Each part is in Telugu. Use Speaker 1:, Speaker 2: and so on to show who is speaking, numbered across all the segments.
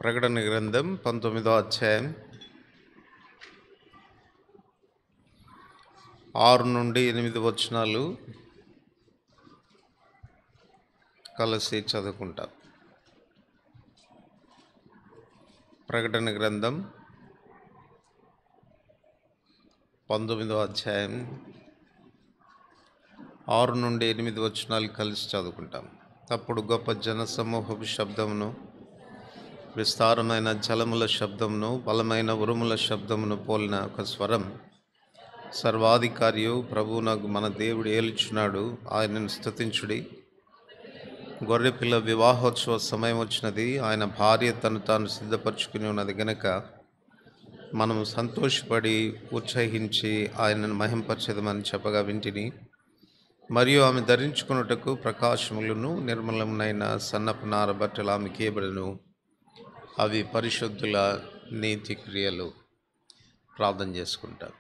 Speaker 1: ప్రకటన గ్రంథం 19వ అధ్యాయం 6 నుండి 8 వచనాలు కలిసి చదువుకుంటాం. ప్రకటన గ్రంథం 19వ అధ్యాయం 6 నుండి 8 వచనాలు కలిసి చదువుకుంటాం. అప్పుడు గొప్ప జన సమూహపు శబ్దమును, విస్తారమైన జలముల శబ్దమును, బలమైన ఉరుముల శబ్దమును పోలిన ఒక స్వరం, సర్వాధికారియు ప్రభువునగు మన దేవుడు ఏలుచున్నాడు, ఆయనను స్తుతించుడి. గొర్రెపిల్ల వివాహోత్సవ సమయం వచ్చినది, ఆయన భార్య తను తాను సిద్ధపరచుకుని ఉన్నది గనుక మనము సంతోషపడి ఉత్సహించి ఆయనను మహింపరచెదమని చెప్పగా వింటిని. మరియు ఆమె ధరించుకున్నటకు ప్రకాశములను నిర్మలమునైన సన్నపు నార బట్టలు ఆమెకి ఇవ్వబడెను. అవి పరిశుద్ధుల నీతి క్రియలు. ప్రార్థన చేసుకుంటాం.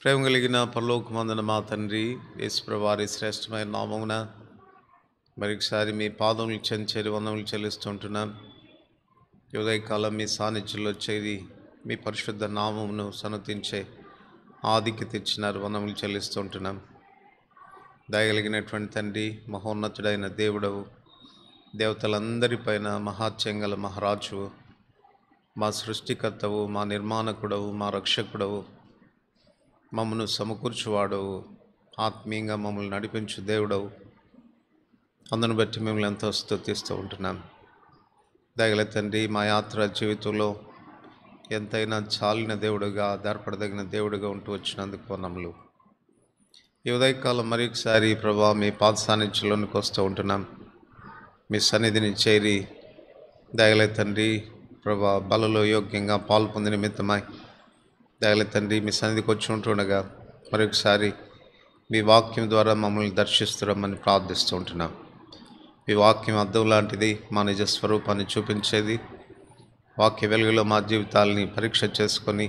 Speaker 1: ప్రేమ కలిగిన పరలోకమందున మా తండ్రి, యేసుప్రభువు వారి శ్రేష్టమైన నామమున మరొకసారి మీ పాదములు చెంచేరి వందములు చెల్లిస్తుంటున్నాం. ఉదయకాలం మీ సాన్నిధ్యంలో చేరి మీ పరిశుద్ధ నామమును సన్నతించే ఆదికి తెచ్చినారు, వందములు చెల్లిస్తుంటున్నాం. దయగలిగినటువంటి తండ్రి, మహోన్నతుడైన దేవుడవు, దేవతలందరిపైన మహాత్యంగల మహారాజువు, మా సృష్టికర్తవు, మా నిర్మాణకుడవు, మా రక్షకుడవు, మమ్మను సమకూర్చువాడవు, ఆత్మీయంగా మమ్మల్ని నడిపించు దేవుడవు. అందును బట్టి మిమ్మల్ని ఎంతో స్తుతిస్తూ ఉంటున్నాం. దయగల తండ్రి, మా యాత్ర జీవితంలో ఎంతైనా చాలిన దేవుడుగా, ఆధారపడదగిన దేవుడుగా ఉంటూ వచ్చినందుకు వందములు. ఈ ఉదయకాలం మరొకసారి ప్రభా మీ పాద సాన్నిధ్యంలోనికి వస్తూ ఉంటున్నాం. మీ సన్నిధిని చేరి దయగల తండ్రి ప్రభా బలలో యోగ్యంగా పాలు పొందిన నిమిత్తమై దయగల తండ్రి మీ సన్నిధికి వచ్చి ఉంటుండగా మరొకసారి మీ వాక్యం ద్వారా మమ్మల్ని దర్శిస్తురమ్మని ప్రార్థిస్తూ ఉంటున్నాం. మీ వాక్యం అద్దం లాంటిది, మా నిజ స్వరూపాన్ని చూపించేది. వాక్య వెలుగులో మా జీవితాలని పరీక్ష చేసుకొని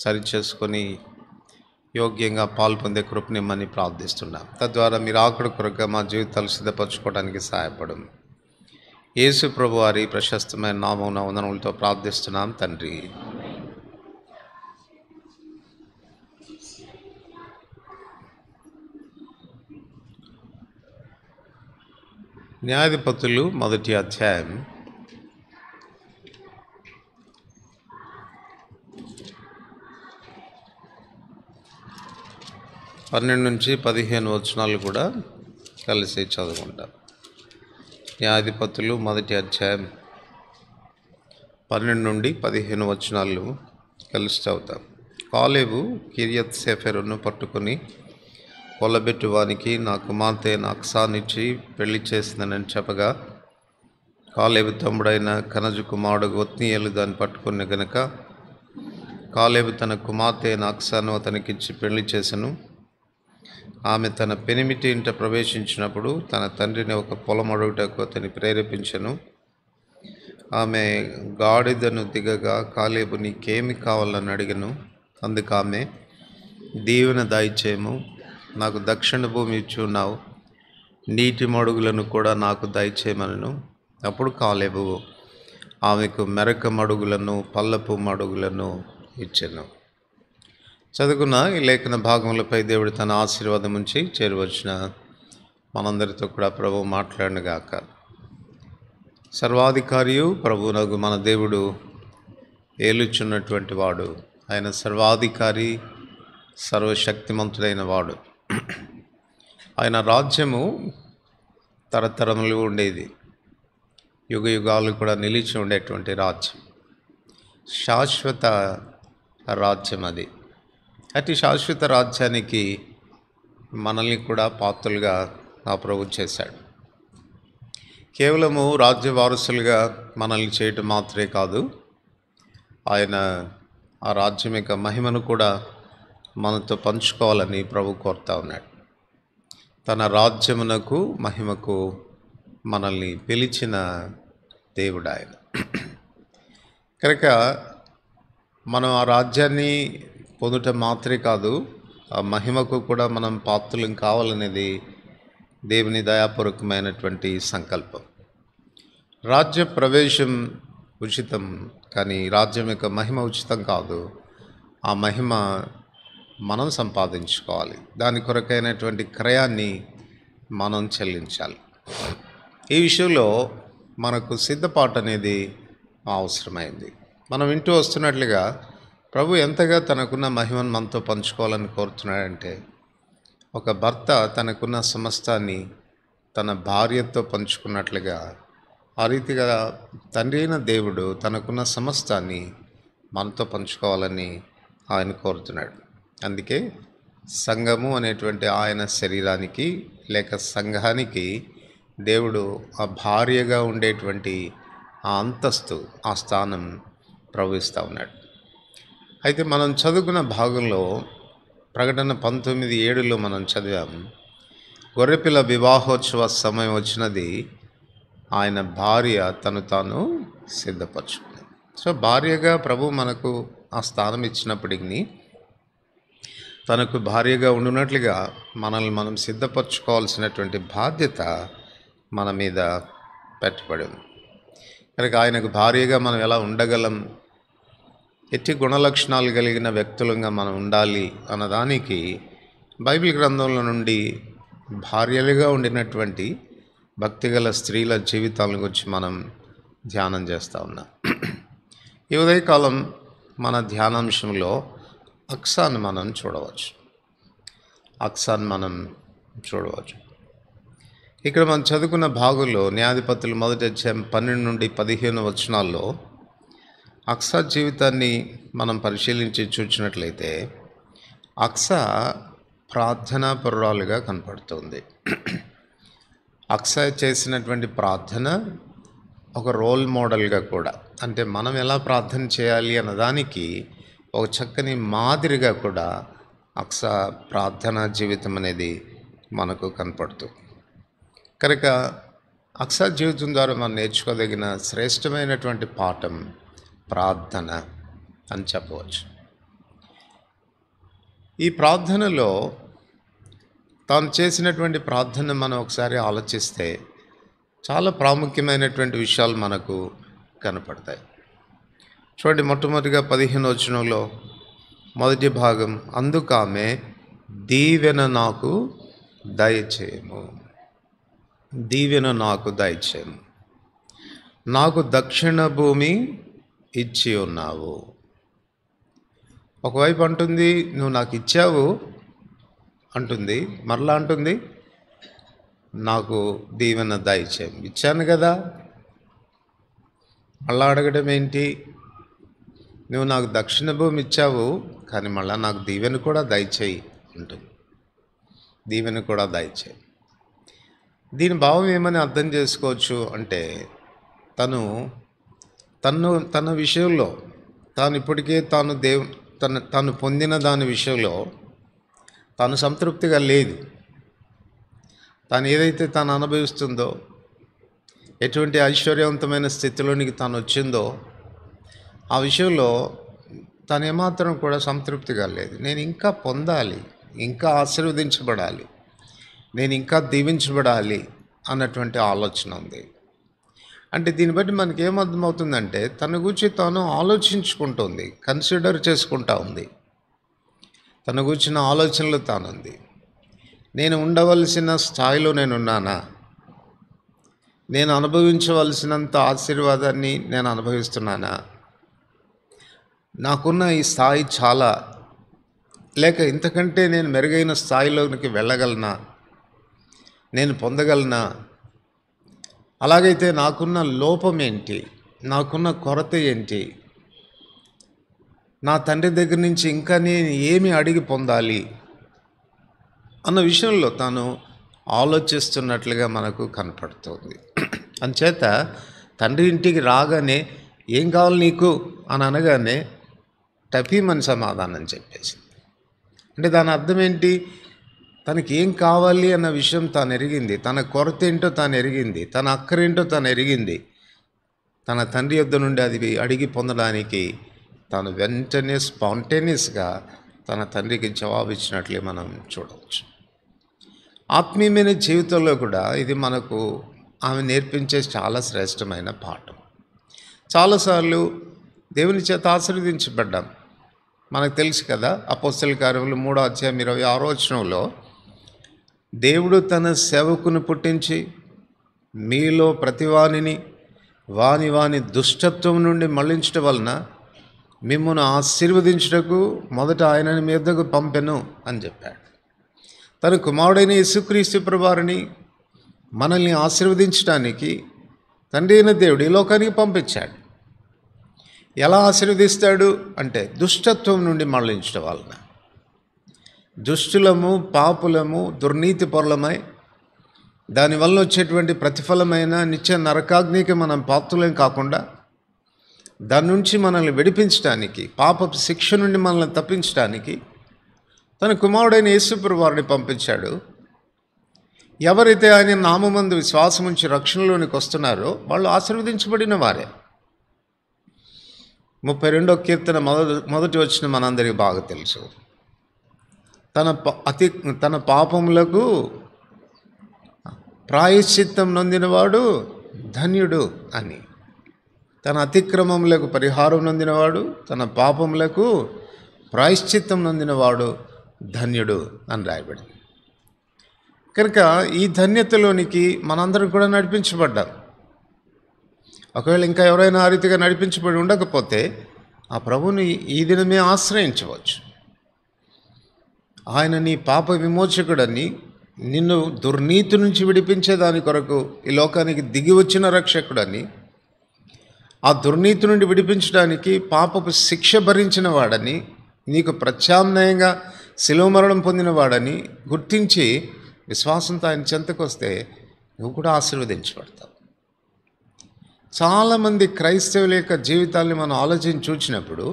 Speaker 1: సరిచేసుకొని యోగ్యంగా పాలు పొందే కృపనిమ్మని ప్రార్థిస్తున్నాం. తద్వారా మీరు ఆకడ కొరగా మా జీవితాలు సిద్ధపరచుకోవడానికి సహాయపడం. యేసు ప్రభు వారి ప్రశస్తమైన నామమున వందనములతో ప్రార్థిస్తున్నాం తండ్రి. న్యాయాధిపతులు 1వ అధ్యాయం 12 నుంచి 15 వచనాలు కూడా కలిసి చదువుకుంటాం. న్యాయాధిపతులు 1వ అధ్యాయం 12 నుండి 15 వచనాలు కలిసి చదువుతాం. కాలేబు కిరియత్ సేఫెరును పట్టుకుని కొల్లబెట్టువానికి నా కుమార్తె అక్సానిచ్చి పెళ్లి చేసిందని చెప్పగా, కాలేబు తమ్ముడైన కనజు కుమారుడు ఒత్నీయేలు దాన్ని పట్టుకుని గనుక కాలేబు తన కుమార్తె అక్సాను అతనికిచ్చి పెళ్లి చేసెను. ఆమె తన పెనిమిటి ఇంట ప్రవేశించినప్పుడు తన తండ్రిని ఒక పొలం అడుగుటకు అతని ప్రేరేపించెను. ఆమె గాడిదను దిగగా కాలేబు నీకేమి కావాలని అడిగను. అందుకు ఆమె, దీవెన దయచేయము, నాకు దక్షిణ భూమి ఇచ్చున్నావు, నీటి మడుగులను కూడా నాకు దయచేయమనను. అప్పుడు కాలేబు ఆమెకు మెరక మడుగులను పల్లపు మడుగులను ఇచ్చెను. చదువుకున్న ఈ లేఖన భాగములపై దేవుడు తన ఆశీర్వాదం ఉంచి చేరువచ్చిన మనందరితో కూడా ప్రభువు మాట్లాడినగాక. సర్వాధికారియు ప్రభువునగు మన దేవుడు ఏలుచున్నటువంటి వాడు. ఆయన సర్వాధికారి, సర్వశక్తిమంతుడైన వాడు. ఆయన రాజ్యము తరతరములు ఉండేది, యుగ యుగాలు కూడా నిలిచి ఉండేటువంటి రాజ్యం, శాశ్వత రాజ్యం అది. అతి శాశ్వత రాజ్యానికి మనల్ని కూడా పాత్రలుగా ఆ ప్రభు చేశాడు. కేవలము రాజ్య వారసులుగా మనల్ని చేయటం మాత్రమే కాదు, ఆయన ఆ రాజ్యం యొక్క మహిమను కూడా మనతో పంచుకోవాలని ప్రభు కోరుతా ఉన్నాడు. తన రాజ్యమునకు మహిమకు మనల్ని పిలిచిన దేవుడు ఆయన. కనుక మనం ఆ రాజ్యాన్ని పొందుట మాత్రమే కాదు, ఆ మహిమకు కూడా మనం పాత్రలం కావాలనేది దేవుని దయాపూర్వకమైనటువంటి సంకల్పం. రాజ్య ప్రవేశం ఉచితం, కానీ రాజ్యం యొక్క మహిమ ఉచితం కాదు. ఆ మహిమ మనం సంపాదించుకోవాలి. దాని కొరకైనటువంటి క్రయాన్ని మనం చెల్లించాలి. ఈ విషయంలో మనకు సిద్ధపాటు అనేది అవసరమైంది. మనం వింటూ వస్తున్నట్లుగా ప్రభు ఎంతగా తనకున్న మహిమను మనతో పంచుకోవాలని కోరుతున్నాడంటే, ఒక భర్త తనకున్న సమస్తాన్ని తన భార్యతో పంచుకున్నట్లుగా ఆ రీతిగా తండ్రి అయిన దేవుడు తనకున్న సమస్తాన్ని మనతో పంచుకోవాలని ఆయన కోరుతున్నాడు. అందుకే సంఘము అనేటువంటి ఆయన శరీరానికి లేక సంఘానికి దేవుడు ఆ భార్యగా ఉండేటువంటి ఆ అంతస్తు, ఆ స్థానం ప్రవహిస్తూ ఉన్నాడు. అయితే మనం చదువుకున్న భాగంలో ప్రకటన 19:7 మనం చదివాం, గొర్రెపిల్ల వివాహోత్సవ సమయం వచ్చినది, ఆయన భార్య తను తాను సిద్ధపరచుకుంది. సో భార్యగా ప్రభు మనకు ఆ స్థానం ఇచ్చినప్పటికీ తనకు భార్యగా ఉండునట్లుగా మనల్ని మనం సిద్ధపరచుకోవాల్సినటువంటి బాధ్యత మన మీద పెట్టబడి ఉంది. కనుక ఆయనకు భార్యగా మనం ఎలా ఉండగలం, ఎట్టి గుణలక్షణాలు కలిగిన వ్యక్తులుగా మనం ఉండాలి అన్నదానికి బైబిల్ గ్రంథంలో నుండి భార్యలుగా ఉండినటువంటి భక్తిగల స్త్రీల జీవితాల గురించి మనం ధ్యానం చేస్తూ ఉన్నాం. ఈ ఉదయకాలం మన ధ్యానాంశంలో అక్సాను మనం చూడవచ్చు. ఇక్కడ మనం చదువుకున్న భాగంలో న్యాయాధిపతులు 1:12-15 వచనాల్లో అక్సా జీవితాన్ని మనం పరిశీలించి చూసినట్లయితే అక్సా ప్రార్థనాపరురాలుగా కనపడుతుంది. అక్సా చేసినటువంటి ప్రార్థన ఒక రోల్ మోడల్గా కూడా, అంటే మనం ఎలా ప్రార్థన చేయాలి అన్నదానికి ఒక చక్కని మాదిరిగా కూడా అక్సా ప్రార్థనా జీవితం అనేది మనకు కనపడుతుంది. కనుక అక్సా జీవితం ద్వారా మనం నేర్చుకోదగిన శ్రేష్టమైనటువంటి పాఠం ప్రార్థన అని చెప్పవచ్చు. ఈ ప్రార్థనలో తాను చేసినటువంటి ప్రార్థన మనం ఒకసారి ఆలోచిస్తే చాలా ప్రాముఖ్యమైనటువంటి విషయాలు మనకు కనపడతాయి. చూడండి, మొట్టమొదటిగా 15 వచనంలో మొదటి భాగం, అందుకు ఆమె దీవెన నాకు దయచేయము, నాకు దక్షిణ భూమి ఇచ్చి ఉన్నావు. ఒకవైపు అంటుంది నువ్వు నాకు ఇచ్చావు అంటుంది, మరలా అంటుంది నాకు దీవెన దయచేయం. ఇచ్చాను కదా, మళ్ళా అడగడం ఏంటి? నువ్వు నాకు దక్షిణ భూమి ఇచ్చావు, కానీ మళ్ళీ నాకు దీవెన కూడా దయచేయి అంటుంది. దీని భావం ఏమని అర్థం చేసుకోవచ్చు అంటే, తన విషయంలో తాను ఇప్పటికే తను పొందిన దాని విషయంలో తాను సంతృప్తిగా లేదు. తాను ఏదైతే తాను అనుభవిస్తుందో, ఎటువంటి ఐశ్వర్యవంతమైన స్థితిలోనికి తాను వచ్చిందో, ఆ విషయంలో తాను ఏమాత్రం కూడా సంతృప్తిగా లేదు. నేను ఇంకా పొందాలి, ఇంకా ఆశీర్వదించబడాలి, నేను ఇంకా దీవించబడాలి అన్నటువంటి ఆలోచన ఉంది. అంటే దీన్ని బట్టి మనకి ఏమర్థమవుతుందంటే, తన గురించి తాను ఆలోచించుకుంటుంది, కన్సిడర్ చేసుకుంటా ఉంది. తన గురించిన ఆలోచనలు తానుంది. నేను ఉండవలసిన స్థాయిలో నేనున్నానా? నేను అనుభవించవలసినంత ఆశీర్వాదాన్ని నేను అనుభవిస్తున్నానా? నాకున్న ఈ స్థాయి చాలా, లేక ఇంతకంటే నేను మెరుగైన స్థాయిలోనికి వెళ్ళగలనా, నేను పొందగలనా? అలాగైతే నాకున్న లోపం ఏంటి, నాకున్న కొరత ఏంటి, నా తండ్రి దగ్గర నుంచి ఇంకా నేను ఏమి అడిగి పొందాలి అన్న విషయంలో తాను ఆలోచిస్తున్నట్లుగా మనకు కనపడుతుంది. అందుచేత తండ్రి ఇంటికి రాగానే ఏం కావాలి నీకు అని అనగానే టపీమని సమాధానం చెప్పేసింది. అంటే దాని అర్థం ఏంటి? తనకి ఏం కావాలి అన్న విషయం తాను ఎరిగింది, తన కొరత ఏంటో తాను ఎరిగింది, తన అక్కరేంటో తాను ఎరిగింది. తన తండ్రి యొద్ద నుండి అది అడిగి పొందడానికి తాను వెంటనే స్పాంటేనియస్గా తన తండ్రికి జవాబు ఇచ్చినట్లే మనం చూడవచ్చు. ఆత్మీయమైన జీవితంలో కూడా ఇది మనకు ఆమె నేర్పించే చాలా శ్రేష్టమైన పాఠం. చాలాసార్లు దేవుని చేత ఆశీర్వదించబడ్డాం. మనకు తెలుసు కదా, అపోస్తల కార్యములు 3:26 దేవుడు తన సేవకుని పుట్టించి మీలో ప్రతివానిని వాని దుష్టత్వం నుండి మళ్లించడం వలన మిమ్మును ఆశీర్వదించుటకు మొదట ఆయనని మీదకు పంపెను అని చెప్పాడు. తన కుమారుడైన యేసుక్రీస్తు ప్రభువారిని మనల్ని ఆశీర్వదించడానికి తండ్రి అయిన దేవుడు ఈ లోకానికి పంపించాడు. ఎలా ఆశీర్వదిస్తాడు అంటే దుష్టత్వం నుండి మళ్లించడం వలన. దుష్టులము, పాపులము, దుర్నీతి పరులమై దానివల్ల వచ్చేటువంటి ప్రతిఫలమైన నిత్య నరకాగ్నికి మనం పాత్రులం కాకుండా దాని నుంచి మనల్ని విడిపించడానికి, పాపపు శిక్ష నుండి మనల్ని తప్పించడానికి తన కుమారుడైన యేసు ప్రభువారిని పంపించాడు. ఎవరైతే ఆయన నామమందు విశ్వాసం ఉంచి రక్షణలోనికి వస్తున్నారో వాళ్ళు ఆశీర్వదించబడిన వారే. 32వ కీర్తన మొదటి వచనం మనందరికీ బాగా తెలుసు. తన పాపములకు ప్రాయశ్చిత్తం నొందినవాడు ధన్యుడు అని. తన అతిక్రమములకు పరిహారం నొందినవాడు, తన పాపములకు ప్రాయశ్చిత్తం నొందినవాడు ధన్యుడు అని రాయబడింది. కనుక ఈ ధన్యతలోనికి మనందరం కూడా నడిపించబడ్డాం. ఒకవేళ ఇంకా ఎవరైనా ఆ రీతిగా నడిపించబడి ఉండకపోతే ఆ ప్రభువుని ఈ దినమే ఆశ్రయించవచ్చు. ఆయన నీ పాప విమోచకుడని, నిన్ను దుర్నీతి నుంచి విడిపించేదాని కొరకు ఈ లోకానికి దిగి వచ్చిన రక్షకుడని, ఆ దుర్నీతి నుండి విడిపించడానికి పాపపు శిక్ష భరించిన వాడని, నీకు ప్రత్యామ్నాయంగా శిలువ మరణం పొందిన వాడని గుర్తించి విశ్వాసంతో ఆయన చెంతకు వస్తే నువ్వు కూడా ఆశీర్వదించబడతావు. చాలామంది క్రైస్తవుల యొక్క జీవితాల్ని మనం ఆలోచించి చూసినప్పుడు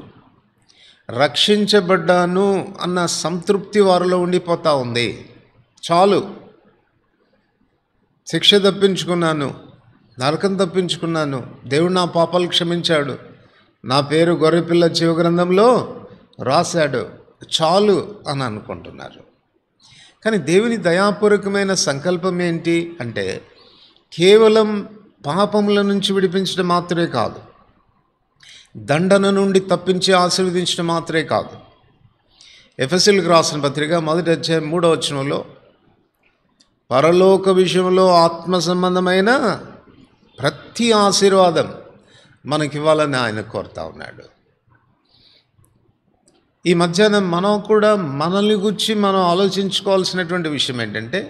Speaker 1: రక్షించబడ్డాను అన్న సంతృప్తి వారిలో ఉండిపోతూ ఉంది. చాలు, శిక్ష తప్పించుకున్నాను, నరకం తప్పించుకున్నాను, దేవుడు నా పాపాలు క్షమించాడు, నా పేరు గొర్రెపిల్ల జీవ గ్రంథంలో రాశాడు, చాలు అని అనుకుంటున్నారు. కానీ దేవుని దయాపూర్వకమైన సంకల్పం ఏంటి అంటే కేవలం పాపముల నుంచి విడిపించడం మాత్రమే కాదు, దండన నుండి తప్పించి ఆశీర్వదించడం మాత్రమే కాదు. ఎఫెసీయులకు రాసిన పత్రిక 1:3 పరలోక విషయంలో ఆత్మ సంబంధమైన ప్రతి ఆశీర్వాదం మనకివ్వాలని ఆయన కోరుతా ఉన్నాడు. ఈ మధ్యాహ్నం మనం కూడా మనల్ని గురించి మనం ఆలోచించుకోవాల్సినటువంటి విషయం ఏంటంటే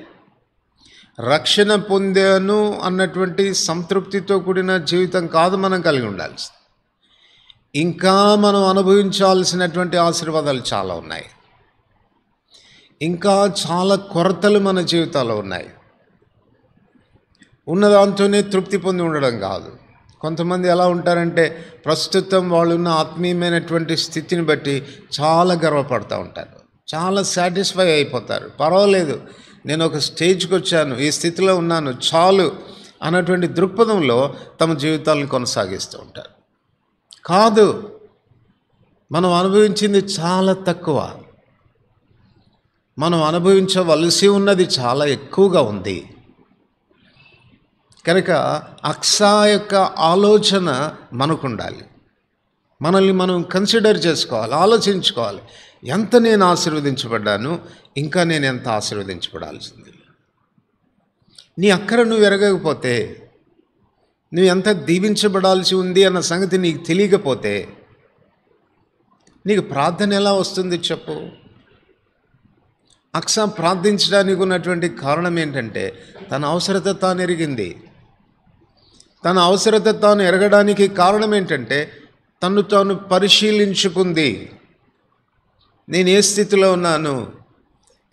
Speaker 1: రక్షణ పొందాను అన్నటువంటి సంతృప్తితో కూడిన జీవితం కాదు మనం కలిగి ఉండాల్సింది. ఇంకా మనం అనుభవించాల్సినటువంటి ఆశీర్వాదాలు చాలా ఉన్నాయి. ఇంకా చాలా కొరతలు మన జీవితాల్లో ఉన్నాయి. ఉన్నదాంతోనే తృప్తి పొంది ఉండడం కాదు. కొంతమంది ఎలా ఉంటారంటే ప్రస్తుతం వాళ్ళున్న ఆత్మీయమైనటువంటి స్థితిని బట్టి చాలా గర్వపడుతూ ఉంటారు, చాలా సాటిస్ఫై అయిపోతారు. పర్వాలేదు, నేను ఒక స్టేజ్కి వచ్చాను, ఈ స్థితిలో ఉన్నాను, చాలు అన్నటువంటి దృక్పథంలో తమ జీవితాలను కొనసాగిస్తూ ఉంటారు. కాదు, మనం అనుభవించింది చాలా తక్కువ, మనం అనుభవించవలసి ఉన్నది చాలా ఎక్కువగా ఉంది. కనుక అక్సా యొక్క ఆలోచన మనకు ఉండాలి. మనల్ని మనం కన్సిడర్ చేసుకోవాలి, ఆలోచించుకోవాలి. ఎంత నేను ఆశీర్వదించబడ్డాను, ఇంకా నేను ఎంత ఆశీర్వదించబడాల్సింది. నీ అక్కర నువ్వు ఎరగకపోతే, నువ్వు ఎంత దీవించబడాల్సి ఉంది అన్న సంగతి నీకు తెలియకపోతే నీకు ప్రార్థన ఎలా వస్తుంది చెప్పు? అక్సా ప్రార్థించడానికి ఉన్నటువంటి కారణం ఏంటంటే తన అవసరత తాను ఎరిగింది. తన అవసరత తాను ఎరగడానికి కారణం ఏంటంటే తను తాను పరిశీలించుకుంది. నేను ఏ స్థితిలో ఉన్నాను,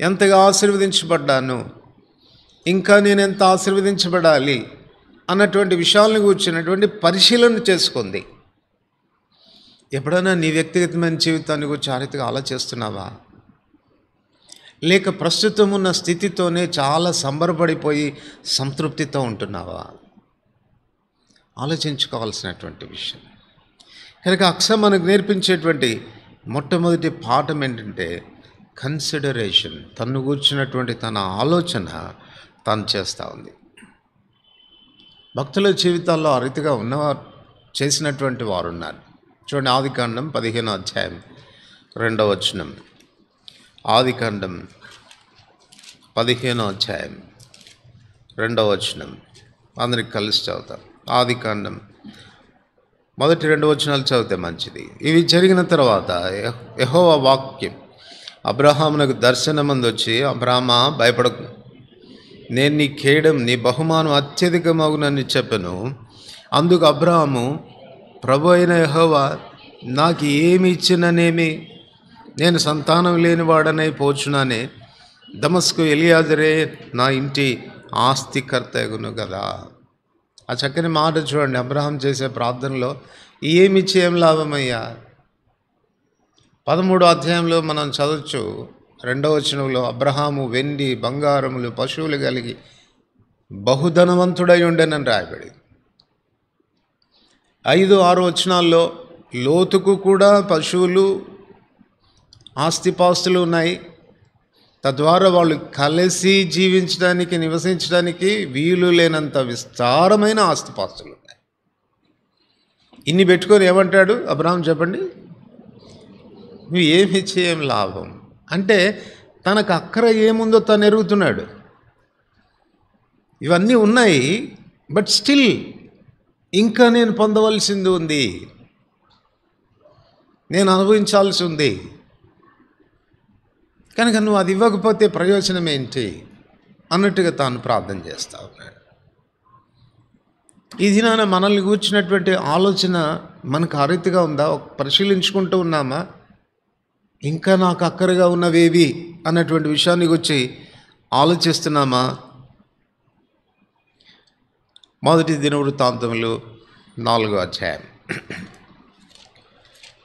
Speaker 1: ఎంతగా ఆశీర్వదించబడ్డాను, ఇంకా నేను ఎంత ఆశీర్వదించబడాలి అన్నటువంటి విషయాలను కూర్చున్నటువంటి పరిశీలన చేసుకుంది. ఎప్పుడైనా నీ వ్యక్తిగతమైన జీవితాన్ని గురించి ఆ రీతిగా ఆలోచిస్తున్నావా? లేక ప్రస్తుతం ఉన్న స్థితితోనే చాలా సంబరపడిపోయి సంతృప్తితో ఉంటున్నావా? ఆలోచించుకోవాల్సినటువంటి విషయం. కనుక అక్సా మనకు నేర్పించేటువంటి మొట్టమొదటి పాఠం ఏంటంటే కన్సిడరేషన్. తను కూర్చున్నటువంటి తన ఆలోచన తను చేస్తూ ఉంది. భక్తుల జీవితాల్లో ఆ రీతిగా ఉన్నవారు చేసినటువంటి వారు ఉన్నారు. చూడండి, ఆదికాండం 15వ అధ్యాయం 2వ వచనం. ఆదికాండం 15వ అధ్యాయం 2వ వచనం. అందరికి కలిసి చదువుతాం. ఆదికాండం మొదటి 2 వచనాలు చదివితే మంచిది. ఇవి జరిగిన తర్వాత యెహోవా వాక్యం అబ్రహామునకు దర్శనమందు వచ్చి, అబ్రామా భయపడకు, నేను నీ కేడం నీ బహుమానం అత్యధికమగునని చెప్పెను. అందుకు అబ్రాహాము, ప్రభు అయిన యెహోవా నాకు ఏమి ఇచ్చిననేమి, నేను సంతానం లేనివాడనై పోచున్నానే, దమస్కు ఎలియాజరే నా ఇంటి ఆస్తికర్తగును కదా. ఆ చక్కని మాట చూడండి, అబ్రహాం చేసే ప్రార్థనలో ఏమిచ్చి ఏం లాభమయ్యా. 13వ అధ్యాయంలో మనం చదవచ్చు, 2వ వచనంలో, అబ్రహాము వెండి బంగారములు పశువులు కలిగి బహుధనవంతుడై ఉండెనని రాయబడి. 5-6 వచనాల్లో లోతుకు కూడా పశువులు ఆస్తిపాస్తులు ఉన్నాయి. తద్వారా వాళ్ళు కలిసి జీవించడానికి నివసించడానికి వీలు లేనంత విస్తారమైన ఆస్తిపాస్తులు ఉన్నాయి. ఇన్ని పెట్టుకొని ఏమంటాడు అబ్రహాం చెప్పండి, నువ్వు ఏమి చేయం లాభం అంటే తనకు అక్కర ఏముందో తను ఎరుగుతున్నాడు. ఇవన్నీ ఉన్నాయి, బట్ స్టిల్ ఇంకా నేను పొందవలసింది ఉంది, నేను అనుభవించాల్సి ఉంది. కనుక నువ్వు అది ఇవ్వకపోతే ప్రయోజనం ఏంటి అన్నట్టుగా తాను ప్రార్థన చేస్తూ ఉన్నాడు. ఈ దినాన మనల్ని కూర్చున్నటువంటి ఆలోచన మనకు ఆ రీతిగా ఉందా? పరిశీలించుకుంటూ ఉన్నామా? ఇంకా నాకు అక్కరగా ఉన్నవేవి అన్నటువంటి విషయాన్ని గురించి ఆలోచిస్తున్నామా? మొదటి దినవృత్తాంతములు 4వ అధ్యాయం.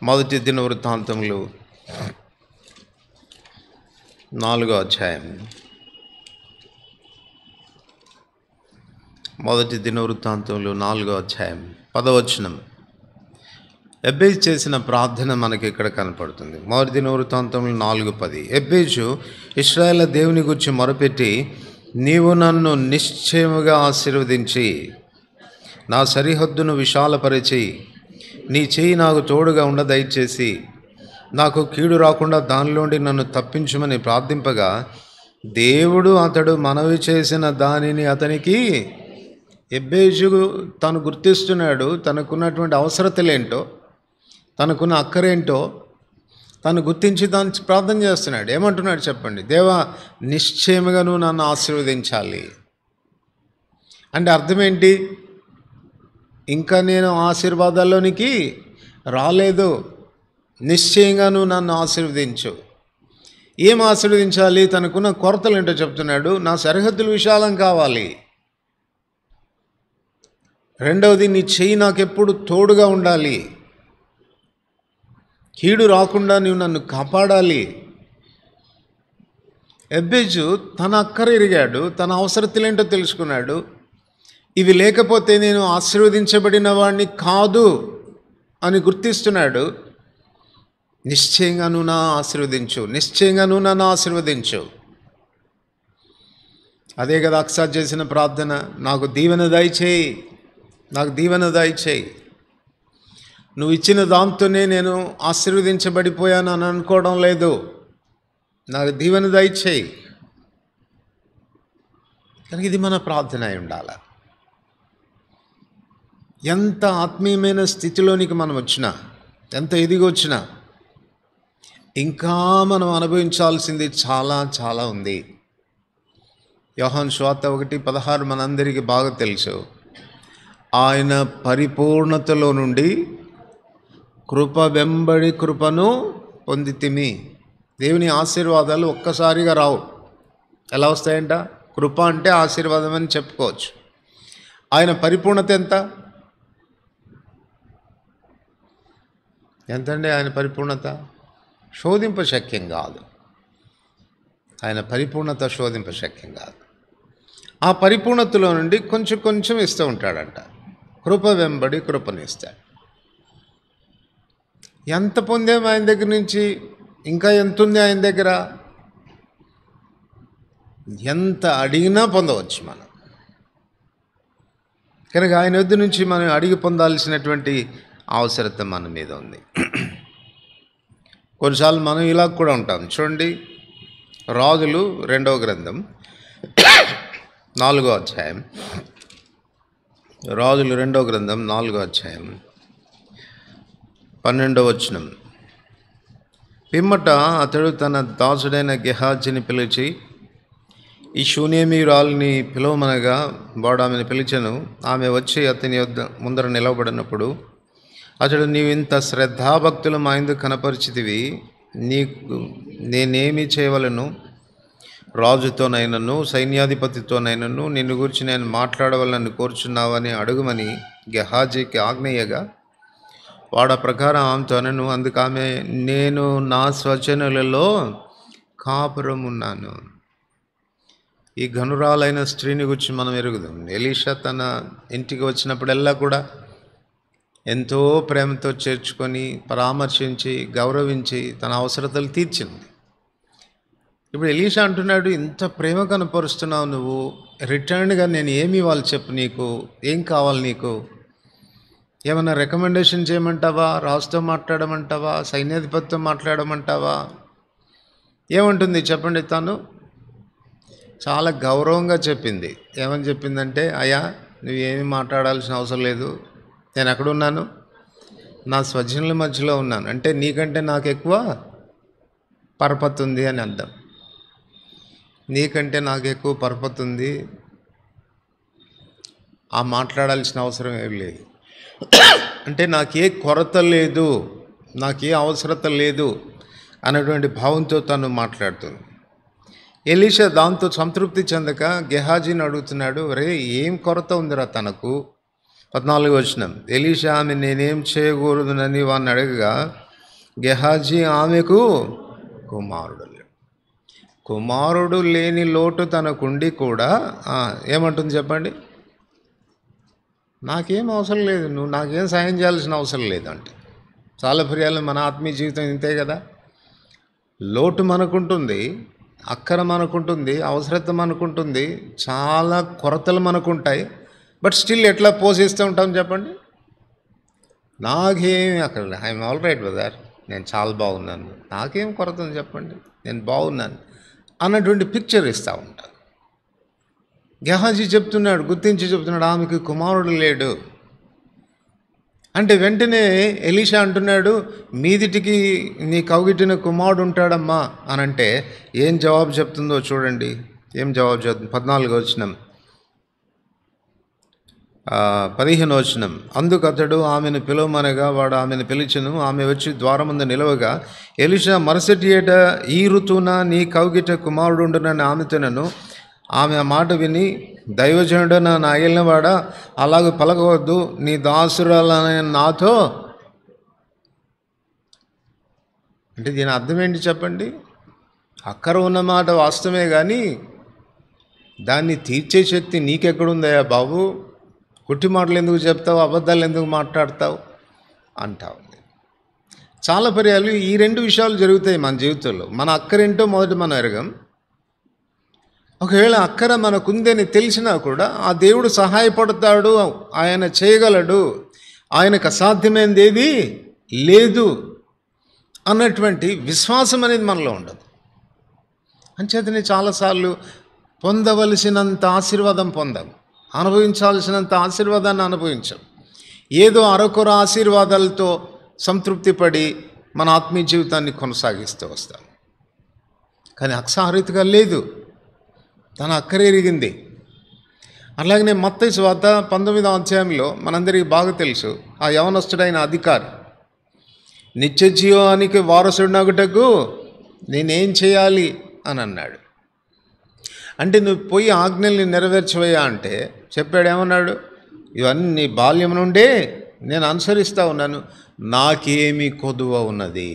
Speaker 1: మొదటి దినవృత్తాంతములు 4వ అధ్యాయం. మొదటి దినవృత్తాంతములు 4వ అధ్యాయం 10వ వచనం. ఎబ్బేజు చేసిన ప్రార్థన మనకి ఇక్కడ కనపడుతుంది. మొదటి దినవృత్తాంతములు 4:10. ఎబ్బేజు ఇశ్రాయేలు దేవుని గురించి మొరపెట్టి, నీవు నన్ను నిశ్చయముగా ఆశీర్వదించి నా సరిహద్దును విశాలపరిచి నీ చేయి నాకు తోడుగా ఉండ దయచేసి నాకు కీడు రాకుండా దానిలోండి నన్ను తప్పించమని ప్రార్థింపగా, దేవుడు అతడు మనవి చేసిన దానిని అతనికి, ఎబ్బేజు తను గుర్తిస్తున్నాడు, తనకున్నటువంటి అవసరతలేంటో, తనకున్న అక్కరేంటో తను గుర్తించి దాన్ని ప్రార్థన చేస్తున్నాడు. ఏమంటున్నాడు చెప్పండి? దేవా, నిశ్చయముగా నువ్వు నన్ను ఆశీర్వదించాలి అంటే అర్థం ఏంటి? ఇంకా నేను ఆశీర్వాదాల్లోనికి రాలేదు, నిశ్చయంగా నువ్వు నన్ను ఆశీర్వదించు. ఏం ఆశీర్వదించాలి? తనకున్న కొరతలు ఏంటో చెప్తున్నాడు. నా సరిహద్దులు విశాలం కావాలి. రెండవది, నీ చెయ్యి నాకెప్పుడు తోడుగా ఉండాలి, కీడు రాకుండా నీవు నన్ను కాపాడాలి. ఎబ్బేజు తన అక్కర ఎరిగాడు, తన అవసరతలేంటో తెలుసుకున్నాడు. ఇవి లేకపోతే నేను ఆశీర్వదించబడిన వాడిని కాదు అని గుర్తిస్తున్నాడు. నిశ్చయంగా నువ్వు నా ఆశీర్వదించు, నిశ్చయంగా నువ్వు నన్ను ఆశీర్వదించు. అదే కదా అక్సార్ చేసిన ప్రార్థన, నాకు దీవెన దయచేయి, నాకు దీవెన దయచేయి. నువ్వు ఇచ్చిన దాంతోనే నేను ఆశీర్వదించబడిపోయాను అని అనుకోవడం లేదు, నాకు దీవెన దయచేయి. కనుక ఇది మన ప్రార్థన అయి ఉండాలి. ఎంత ఆత్మీయమైన స్థితిలోనికి మనం వచ్చినా, ఎంత ఎదిగి వచ్చినా, ఇంకా మనం అనుభవించాల్సింది చాలా చాలా ఉంది. యోహాను సువార్త 1:16 మనందరికీ బాగా తెలుసు. ఆయన పరిపూర్ణతలో నుండి కృప వెంబడి కృపను పొందితిమి. దేవుని ఆశీర్వాదాలు ఒక్కసారిగా రావు. ఎలా వస్తాయంట? కృప అంటే ఆశీర్వాదం అని చెప్పుకోవచ్చు. ఆయన పరిపూర్ణత ఎంతండి? ఆయన పరిపూర్ణత శోధింపశక్యం కాదు. ఆయన పరిపూర్ణత శోధింపశక్యం కాదు. ఆ పరిపూర్ణతలో నుండి కొంచెం కొంచెం ఇస్తూ ఉంటాడంట. కృప వెంబడి కృపను ఇస్తాడు. ఎంత పొందాము ఆయన దగ్గర నుంచి, ఇంకా ఎంత ఉంది ఆయన దగ్గర? ఎంత అడిగినా పొందవచ్చు మనం. కనుక ఆయన వద్ద నుంచి మనం అడిగి పొందాల్సినటువంటి అవసరత మన మీద ఉంది. కొన్నిసార్లు మనం ఇలా కూడా ఉంటాం. చూడండి, రాజులు 2వ గ్రంథం 4వ అధ్యాయం, రాజులు 2వ గ్రంథం 4వ అధ్యాయం 12వ వచనం. పిమ్మట అతడు తన దాసుడైన గెహాజీని పిలిచి, ఈ శూనేమీయురాలిని పిలవమనగా వాడు ఆమెను పిలిచెను. ఆమె వచ్చి అతని ముందర నిలవబడినప్పుడు అతడు, నీవు ఇంత శ్రద్ధాభక్తులు మా ఇందు కనపరిచితివి, నీకు నేనేమి చేయవలను? రాజుతోనైనను సైన్యాధిపతితోనైనను నిన్ను గురించి నేను మాట్లాడవలని కోరుచున్నావని అడుగుమని గెహాజీకి ఆజ్ఞేయగా, వాడ ప్రకారం ఆమెతో అనను. అందుకు ఆమె, నేను నా స్వజనులలో కాపురమున్నాను. ఈ ఘనురాలైన స్త్రీని గురించి మనం ఎరుగుదాం. ఎలీషా తన ఇంటికి వచ్చినప్పుడల్లా కూడా ఎంతో ప్రేమతో చేర్చుకొని, పరామర్శించి, గౌరవించి తన అవసరతలు తీర్చింది. ఇప్పుడు ఎలీషా అంటున్నాడు, ఇంత ప్రేమ కనపరుస్తున్నావు నువ్వు, రిటర్న్గా నేను ఏమి ఇవ్వాలి చెప్పు, నీకు ఏం కావాలి? నీకు ఏమన్నా రికమెండేషన్ చేయమంటావా? రాజుతో మాట్లాడమంటావా? సైన్యాధిపతితో మాట్లాడమంటావా? ఏమంటుంది చెప్పండి. తను చాలా గౌరవంగా చెప్పింది. ఏమని చెప్పిందంటే, అయ్యా నువ్వేమి మాట్లాడాల్సిన అవసరం లేదు, నేను ఎక్కడున్నాను? నా స్వజనుల మధ్యలో ఉన్నాను. అంటే నీకంటే నాకు ఎక్కువ పరపతి ఉంది అని అర్థం. నీకంటే నాకు ఎక్కువ పరపతి ఉంది, ఆ మాట్లాడాల్సిన అవసరం ఏమి లేదు. అంటే నాకే కొరత లేదు, నాకే అవసరత లేదు అన్నటువంటి భావంతో తను మాట్లాడుతుంది. ఎలీషా దాంతో సంతృప్తి చెందక గెహాజీని అడుగుతున్నాడు, రే ఏం కొరత ఉందిరా తనకు? 14వ వచనం. ఎలీషా ఆమె, నేనేం చేయకూడదునని వాడిని అడగగా, గెహాజీ ఆమెకు కుమారుడు లేని లోటు తనకుండి కూడా ఏమంటుంది చెప్పండి? నాకేం అవసరం లేదు, నువ్వు నాకేం సాయం చేయాల్సిన అవసరం లేదు అంటే. చాలా పర్యాలు మన ఆత్మీయ జీవితం ఇంతే కదా. లోటు మనకుంటుంది, అక్కర మనకుంటుంది, అవసరత మనకుంటుంది, చాలా కొరతలు మనకుంటాయి. బట్ స్టిల్ ఎట్లా పోషిస్తూ ఉంటాం చెప్పండి? నాకేమి అక్కడ, ఐఎమ్ ఆల్ రైట్ బ్రదర్, నేను చాలా బాగున్నాను, నాకేం కొరత ఉంది చెప్పండి, నేను బాగున్నాను అన్నటువంటి పిక్చర్ ఇస్తూ ఉంటాను. గెహాజీ చెప్తున్నాడు, గుర్తించి చెప్తున్నాడు, ఆమెకు కుమారుడు లేడు అంటే వెంటనే ఎలీషా అంటున్నాడు, మీదిటికి నీ కౌగిటిన కుమారుడు ఉంటాడమ్మా అని అంటే ఏం జవాబు చెప్తుందో చూడండి. ఏం జవాబు చెప్తుంది? 14వ వచనం 15వ వచనం. అందుకు అతడు ఆమెను పిలవమనగా వాడు ఆమెను పిలిచెను. ఆమె వచ్చి ద్వారముందు నిలవగా, ఎలీషా మరుసటి ఏట ఈ ఋతువున నీ కౌగిట కుమారుడు ఉండునని ఆమెతోనను. ఆమె ఆ మాట విని, దైవజనుడు నా ఏలినవాడ, అలాగ పలకవద్దు, నీ దాసురాలైన నాతో. అంటే దీని అర్థం ఏంటి చెప్పండి? అక్కర ఉన్నమాట వాస్తవమే, కానీ దాన్ని తీర్చే శక్తి నీకెక్కడుందయ్యా బాబు? కుట్టి మాటలు ఎందుకు చెప్తావు, అబద్ధాలు ఎందుకు మాట్లాడతావు అంటావు. చాలా పర్యాలు ఈ 2 విషయాలు జరుగుతాయి మన జీవితంలో. మన అక్కరేంటో మొదట మనం ఎరగం. ఒకవేళ అక్కర మనకుందని తెలిసినా కూడా ఆ దేవుడు సహాయపడతాడు, ఆయన చేయగలడు, ఆయనకు అసాధ్యమైనది ఏది లేదు అన్నటువంటి విశ్వాసం అనేది మనలో ఉండదు. అంచేతనే చాలాసార్లు పొందవలసినంత ఆశీర్వాదం పొందాం, అనుభవించాల్సినంత ఆశీర్వాదాన్ని అనుభవించాం. ఏదో అరకొర ఆశీర్వాదాలతో సంతృప్తి పడి మన ఆత్మీయ జీవితాన్ని కొనసాగిస్తూ వస్తాం. కానీ అక్షరరీతిగా లేదు, తన అక్కరెరిగింది. అలాగనే మత్తయి సువార్త 19వ అధ్యాయంలో మనందరికీ బాగా తెలుసు, ఆ యవనస్తుడైన అధికారి నిత్య జీవానికి వారసుడినగుటకు నేనేం చేయాలి అని అన్నాడు. అంటే నువ్వు పోయి ఆజ్ఞల్ని నెరవేర్చవయ్యా అంటే చెప్పాడు. ఏమన్నాడు? ఇవన్నీ బాల్యం నుండే నేను అనుసరిస్తూ ఉన్నాను, నాకేమీ కొదువ ఉన్నది,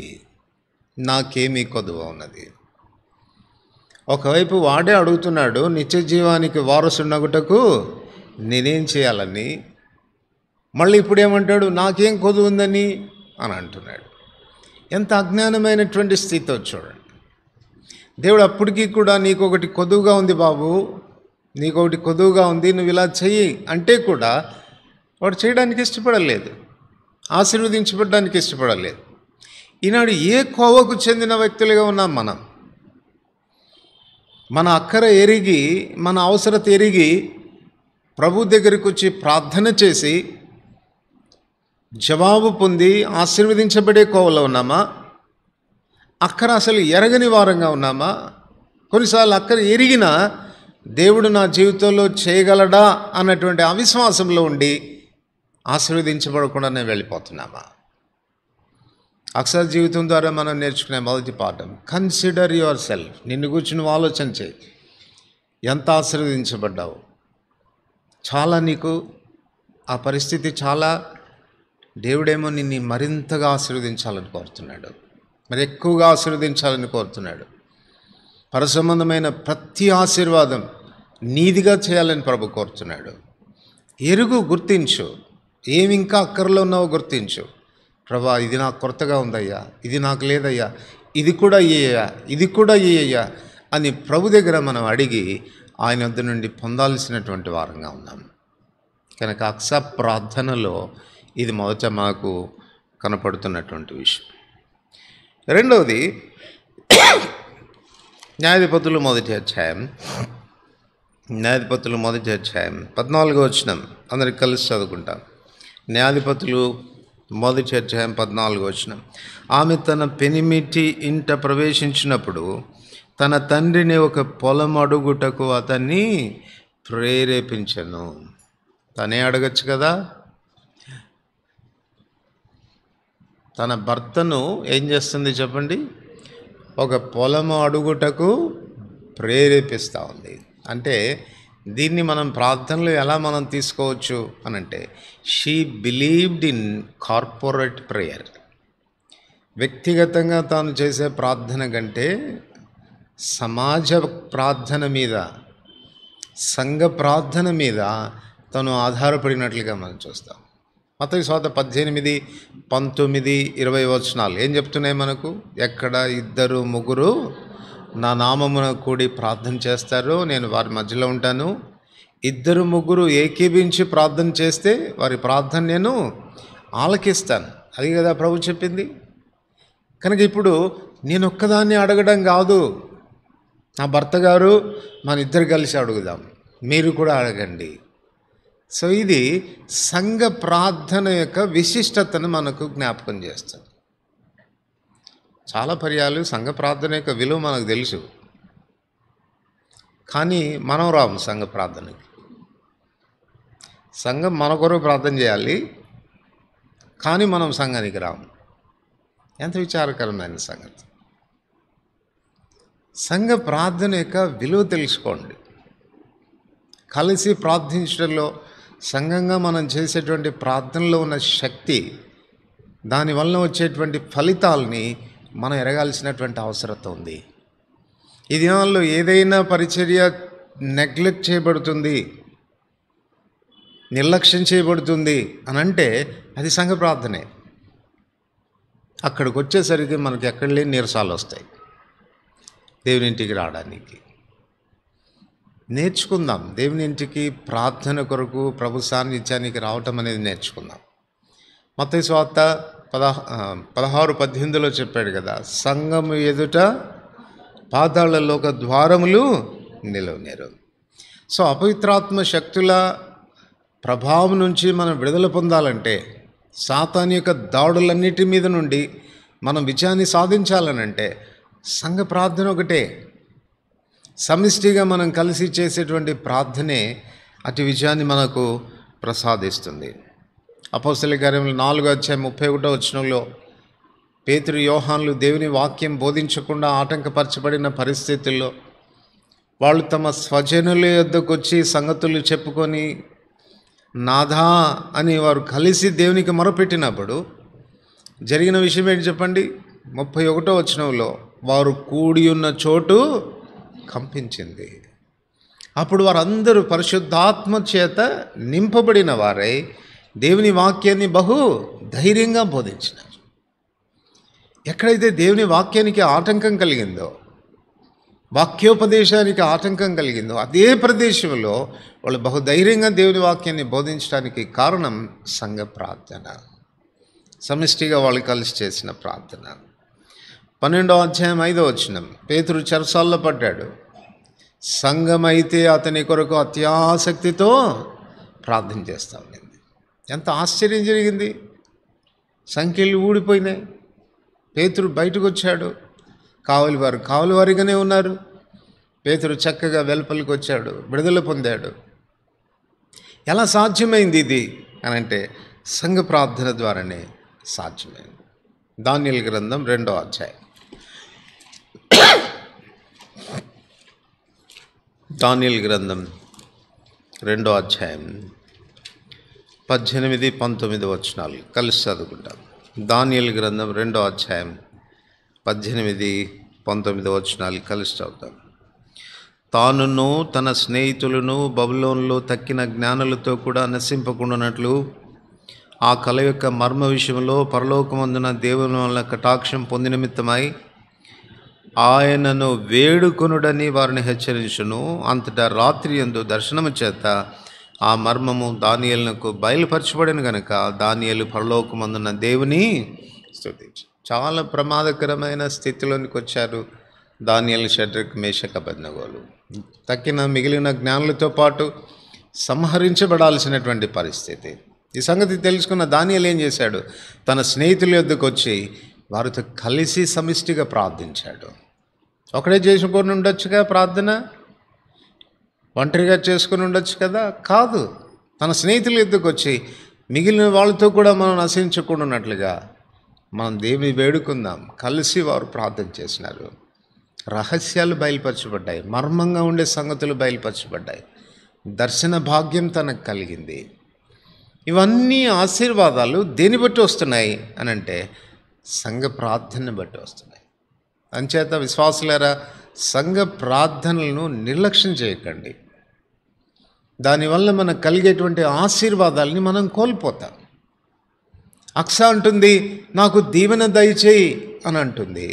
Speaker 1: నాకేమీ కొదువ ఉన్నది. ఒకవైపు వాడే అడుగుతున్నాడు, నిత్య జీవానికి వారసున్నగుటకు నేనేం చేయాలని. మళ్ళీ ఇప్పుడు ఏమంటాడు? నాకేం కొదువు ఉందని అని అంటున్నాడు. ఎంత అజ్ఞానమైనటువంటి స్థితితో చూడండి. దేవుడు అప్పటికీ కూడా నీకొకటి కొదువుగా ఉంది బాబు, నీకొకటి కొదువుగా ఉంది, నువ్వు ఇలా చెయ్యి అంటే కూడా వాడు చేయడానికి ఇష్టపడలేదు, ఆశీర్వదించబడడానికి ఇష్టపడలేదు. ఈనాడు ఏ కోవకు చెందిన వ్యక్తులుగా ఉన్నాం మనం? మన అక్కర ఎరిగి, మన అవసరత ఎరిగి ప్రభు దగ్గరికి వచ్చి ప్రార్థన చేసి జవాబు పొంది ఆశీర్వదించబడే కోవలో ఉన్నామా? అక్కర అసలు ఎరగని వారంగా ఉన్నామా? కొన్నిసార్లు అక్కర ఎరిగినా దేవుడు నా జీవితంలో చేయగలడా అన్నటువంటి అవిశ్వాసంలో ఉండి ఆశీర్వదించబడకుండానే వెళ్ళిపోతున్నామా? అక్షర జీవితం ద్వారా మనం నేర్చుకునే మొదటి పాఠం, కన్సిడర్ యువర్ సెల్ఫ్. నిన్ను గురించి నువ్వు ఆలోచన చేయి. ఎంత ఆశీర్వదించబడ్డావు? చాలా నీకు ఆ పరిస్థితి చాలా, దేవుడేమో నిన్ను మరింతగా ఆశీర్వదించాలని కోరుతున్నాడు, మరి ఎక్కువగా ఆశీర్వదించాలని కోరుతున్నాడు. పరసంబంధమైన ప్రతి ఆశీర్వాదం నీదిగా చేయాలని ప్రభు కోరుతున్నాడు. ఎరుగు, గుర్తించు. ఏమి ఇంకా అక్కర్లో ఉన్నావో గుర్తించు. ప్రభా, ఇది నాకు కొరతగా ఉందయ్యా, ఇది నాకు లేదయ్యా, ఇది కూడా ఇయ్యయ్యా, ఇది కూడా ఇయ్యయ్యా అని ప్రభు దగ్గర మనం అడిగి ఆయన వద్ద నుండి పొందాల్సినటువంటి వారంగా ఉన్నాం. కనుక అక్షర ప్రార్థనలో ఇది మొదట మనకు కనపడుతున్నటువంటి విషయం. రెండవది, న్యాయాధిపతులు మొదటి అధ్యాయం 14వ వచనం అందరికి కలిసి చదువుకుంటాం. న్యాయాధిపతులు మొదటి అధ్యాయం 14వ వచనం. ఆమె తన పెనిమిటి ఇంట ప్రవేశించినప్పుడు తన తండ్రిని ఒక పొలం అడుగుటకు అతన్ని ప్రేరేపించెను. తనే అడగచ్చు కదా. తన భర్తను ఏం చేస్తుంది చెప్పండి? ఒక పొలము అడుగుటకు ప్రేరేపిస్తూ ఉంది. అంటే దీన్ని మనం ప్రార్థనలో ఎలా మనం తీసుకోవచ్చు అనంటే, she believed in corporate prayer. వ్యక్తిగతంగా తాను చేసే ప్రార్థన కంటే సమాజ ప్రార్థన మీద, సంఘ ప్రార్థన మీద తను ఆధారపడినట్లుగా మనం చూస్తాం. మత్తయి సువార్త 18, 19, 20 వచనాలు ఏం చెప్తున్నాయి మనకు? ఎక్కడ 2, 3 నా నామమున కూడి ప్రార్థన చేస్తారో నేను వారి మధ్యలో ఉంటాను. 2, 3 ఏకీభించి ప్రార్థన చేస్తే వారి ప్రార్థన నేను ఆలకిస్తాను. అది కదా ప్రభు చెప్పింది. కనుక ఇప్పుడు నేను ఒక్కదాన్ని అడగడం కాదు, నా భర్త గారు మన ఇద్దరు కలిసి అడుగుదాం, మీరు కూడా అడగండి. సో ఇది సంఘ ప్రార్థన యొక్క విశిష్టతను మనకు జ్ఞాపకం చేస్తుంది. చాలా పర్యాలు సంఘ ప్రార్థన యొక్క విలువ మనకు తెలుసు, కానీ మనం రాము సంఘ ప్రార్థనకి. సంఘం మన కొరకు ప్రార్థన చేయాలి, కానీ మనం సంఘానికి రాము. ఎంత విచారకరమైన సంగతి. సంఘ ప్రార్థన యొక్క విలువ తెలుసుకోండి. కలిసి ప్రార్థించడంలో, సంఘంగా మనం చేసేటువంటి ప్రార్థనలో ఉన్న శక్తి, దానివల్ల వచ్చేటువంటి ఫలితాలని మనం ఎరగాల్సినటువంటి అవసరం ఉంది. ఈ దినాల్లో ఏదైనా పరిచర్య నెగ్లెక్ట్ చేయబడుతుంది, నిర్లక్ష్యం చేయబడుతుంది అని అంటే అది సంఘ ప్రార్థనే. అక్కడికి వచ్చేసరికి మనకి ఎక్కడ లేని నీరసాలు వస్తాయి. దేవుని ఇంటికి రావడానికి నేర్చుకుందాం. దేవుని ఇంటికి ప్రార్థన కొరకు ప్రభు సాన్నిధ్యానికి రావటం అనేది నేర్చుకుందాం. మత్తయి సువార్త 16:18 చెప్పాడు కదా, సంఘము ఎదుట పాతాళలోక ద్వారములు నిలవనేరు. సో అపవిత్రాత్మ శక్తుల ప్రభావం నుంచి మనం విడుదల పొందాలంటే, సాతాను యొక్క దాడులన్నిటి మీద నుండి మనం విజయాన్ని సాధించాలనంటే సంఘ ప్రార్థన ఒకటే. సమిష్టిగా మనం కలిసి చేసేటువంటి ప్రార్థనే అటు విజయాన్ని మనకు ప్రసాదిస్తుంది. అపోస్తలుల కార్యములు 4:31 వచనంలో పేతురు, యోహానులు దేవుని వాక్యం బోధించకుండా ఆటంకపరచబడిన పరిస్థితుల్లో వాళ్ళు తమ స్వజనుల యొద్దకు వచ్చి సంగతులు చెప్పుకొని నాథా అని వారు కలిసి దేవునికి మొరపెట్టినప్పుడు జరిగిన విషయం ఏంటి చెప్పండి? 31 వచనంలో వారు కూడి ఉన్న చోటు కంపించింది. అప్పుడు వారందరూ పరిశుద్ధాత్మ చేత నింపబడిన వారై దేవుని వాక్యాన్ని బహు ధైర్యంగా బోధించినారు. ఎక్కడైతే దేవుని వాక్యానికి ఆటంకం కలిగిందో, వాక్యోపదేశానికి ఆటంకం కలిగిందో అదే ప్రదేశంలో వాళ్ళు బహుధైర్యంగా దేవుని వాక్యాన్ని బోధించడానికి కారణం సంఘ ప్రార్థన, సమిష్టిగా వాళ్ళు కలిసి చేసిన ప్రార్థన. 12వ అధ్యాయం 5వ వచనం, పేతురు చెరసాల్లో పడ్డాడు. సంఘమైతే అతని కొరకు అత్యాసక్తితో ప్రార్థన చేస్తా ఉండింది. ఎంత ఆశ్చర్యం జరిగింది! సంఖ్యలు ఊడిపోయినాయి. పేతురు బయటకు వచ్చాడు, కావలివారిగానే ఉన్నారు. పేతురు చక్కగా వెలుపలికి వచ్చాడు, విడుదల పొందాడు. ఎలా సాధ్యమైంది ఇది అని అంటే సంఘ ప్రార్థన ద్వారానే సాధ్యమైంది. దానియేలు గ్రంథం 2వ అధ్యాయం. దానియేలు గ్రంథం 2వ అధ్యాయం 18, 19 వచనాలు కలిసి చదువుకుంటాం. దానియేలు గ్రంథం 2వ అధ్యాయం 18, 19 వచనాలు కలిసి చదువుతాం. తానును తన స్నేహితులను బబులోనులో తక్కిన జ్ఞానులతో కూడా నశింపకుండానట్లు ఆ కల యొక్క మర్మ విషయంలో పరలోకమందున దేవుని వలన కటాక్షం పొంది నిమిత్తమై ఆయనను వేడుకొనుడని వారిని హెచ్చరించును. అంతటా రాత్రి యందు దర్శనము చేత ఆ మర్మము దానియేలునకు బయలుపరచబడిన గనుక దానియేలు పరలోకమందున దేవుని స్తుతించి. చాలా ప్రమాదకరమైన స్థితిలోనికి వచ్చారు దానియేలు, షడ్రక్, మేషక్, అబేద్నెగోలు. తక్కిన మిగిలిన జ్ఞానులతో పాటు సంహరించబడాల్సినటువంటి పరిస్థితి. ఈ సంగతి తెలుసుకున్న దానియేలు ఏం చేశాడు? తన స్నేహితుల యొద్దకు వచ్చి వారితో కలిసి సమిష్టిగా ప్రార్థించాడు. ఒకడే చేసుకొని ఉండొచ్చుగా ప్రార్థన, ఒంటరిగా చేసుకుని ఉండొచ్చు కదా? కాదు, తన స్నేహితుల యొద్దకు వచ్చి మిగిలిన వాళ్ళతో కూడా మనం నశించకుండా ఉన్నట్లుగా మనం దేవుని వేడుకుందాం. కలిసి వారు ప్రార్థన చేసినారు. రహస్యాలు బయలుపరచబడ్డాయి, మర్మంగా ఉండే సంగతులు బయలుపరచబడ్డాయి. దర్శన భాగ్యం తనకు కలిగింది. ఇవన్నీ ఆశీర్వాదాలు దేని బట్టి వస్తున్నాయి అని అంటే సంఘ ప్రార్థనని బట్టి వస్తున్నాయి. అంచేత విశ్వాసులారా, సంఘ ప్రార్థనలను నిర్లక్ష్యం చేయకండి. దానివల్ల మనకు కలిగేటువంటి ఆశీర్వాదాలని మనం కోల్పోతాం. అక్స అంటుంది, నాకు దీవెన దయచేయి అని అంటుంది.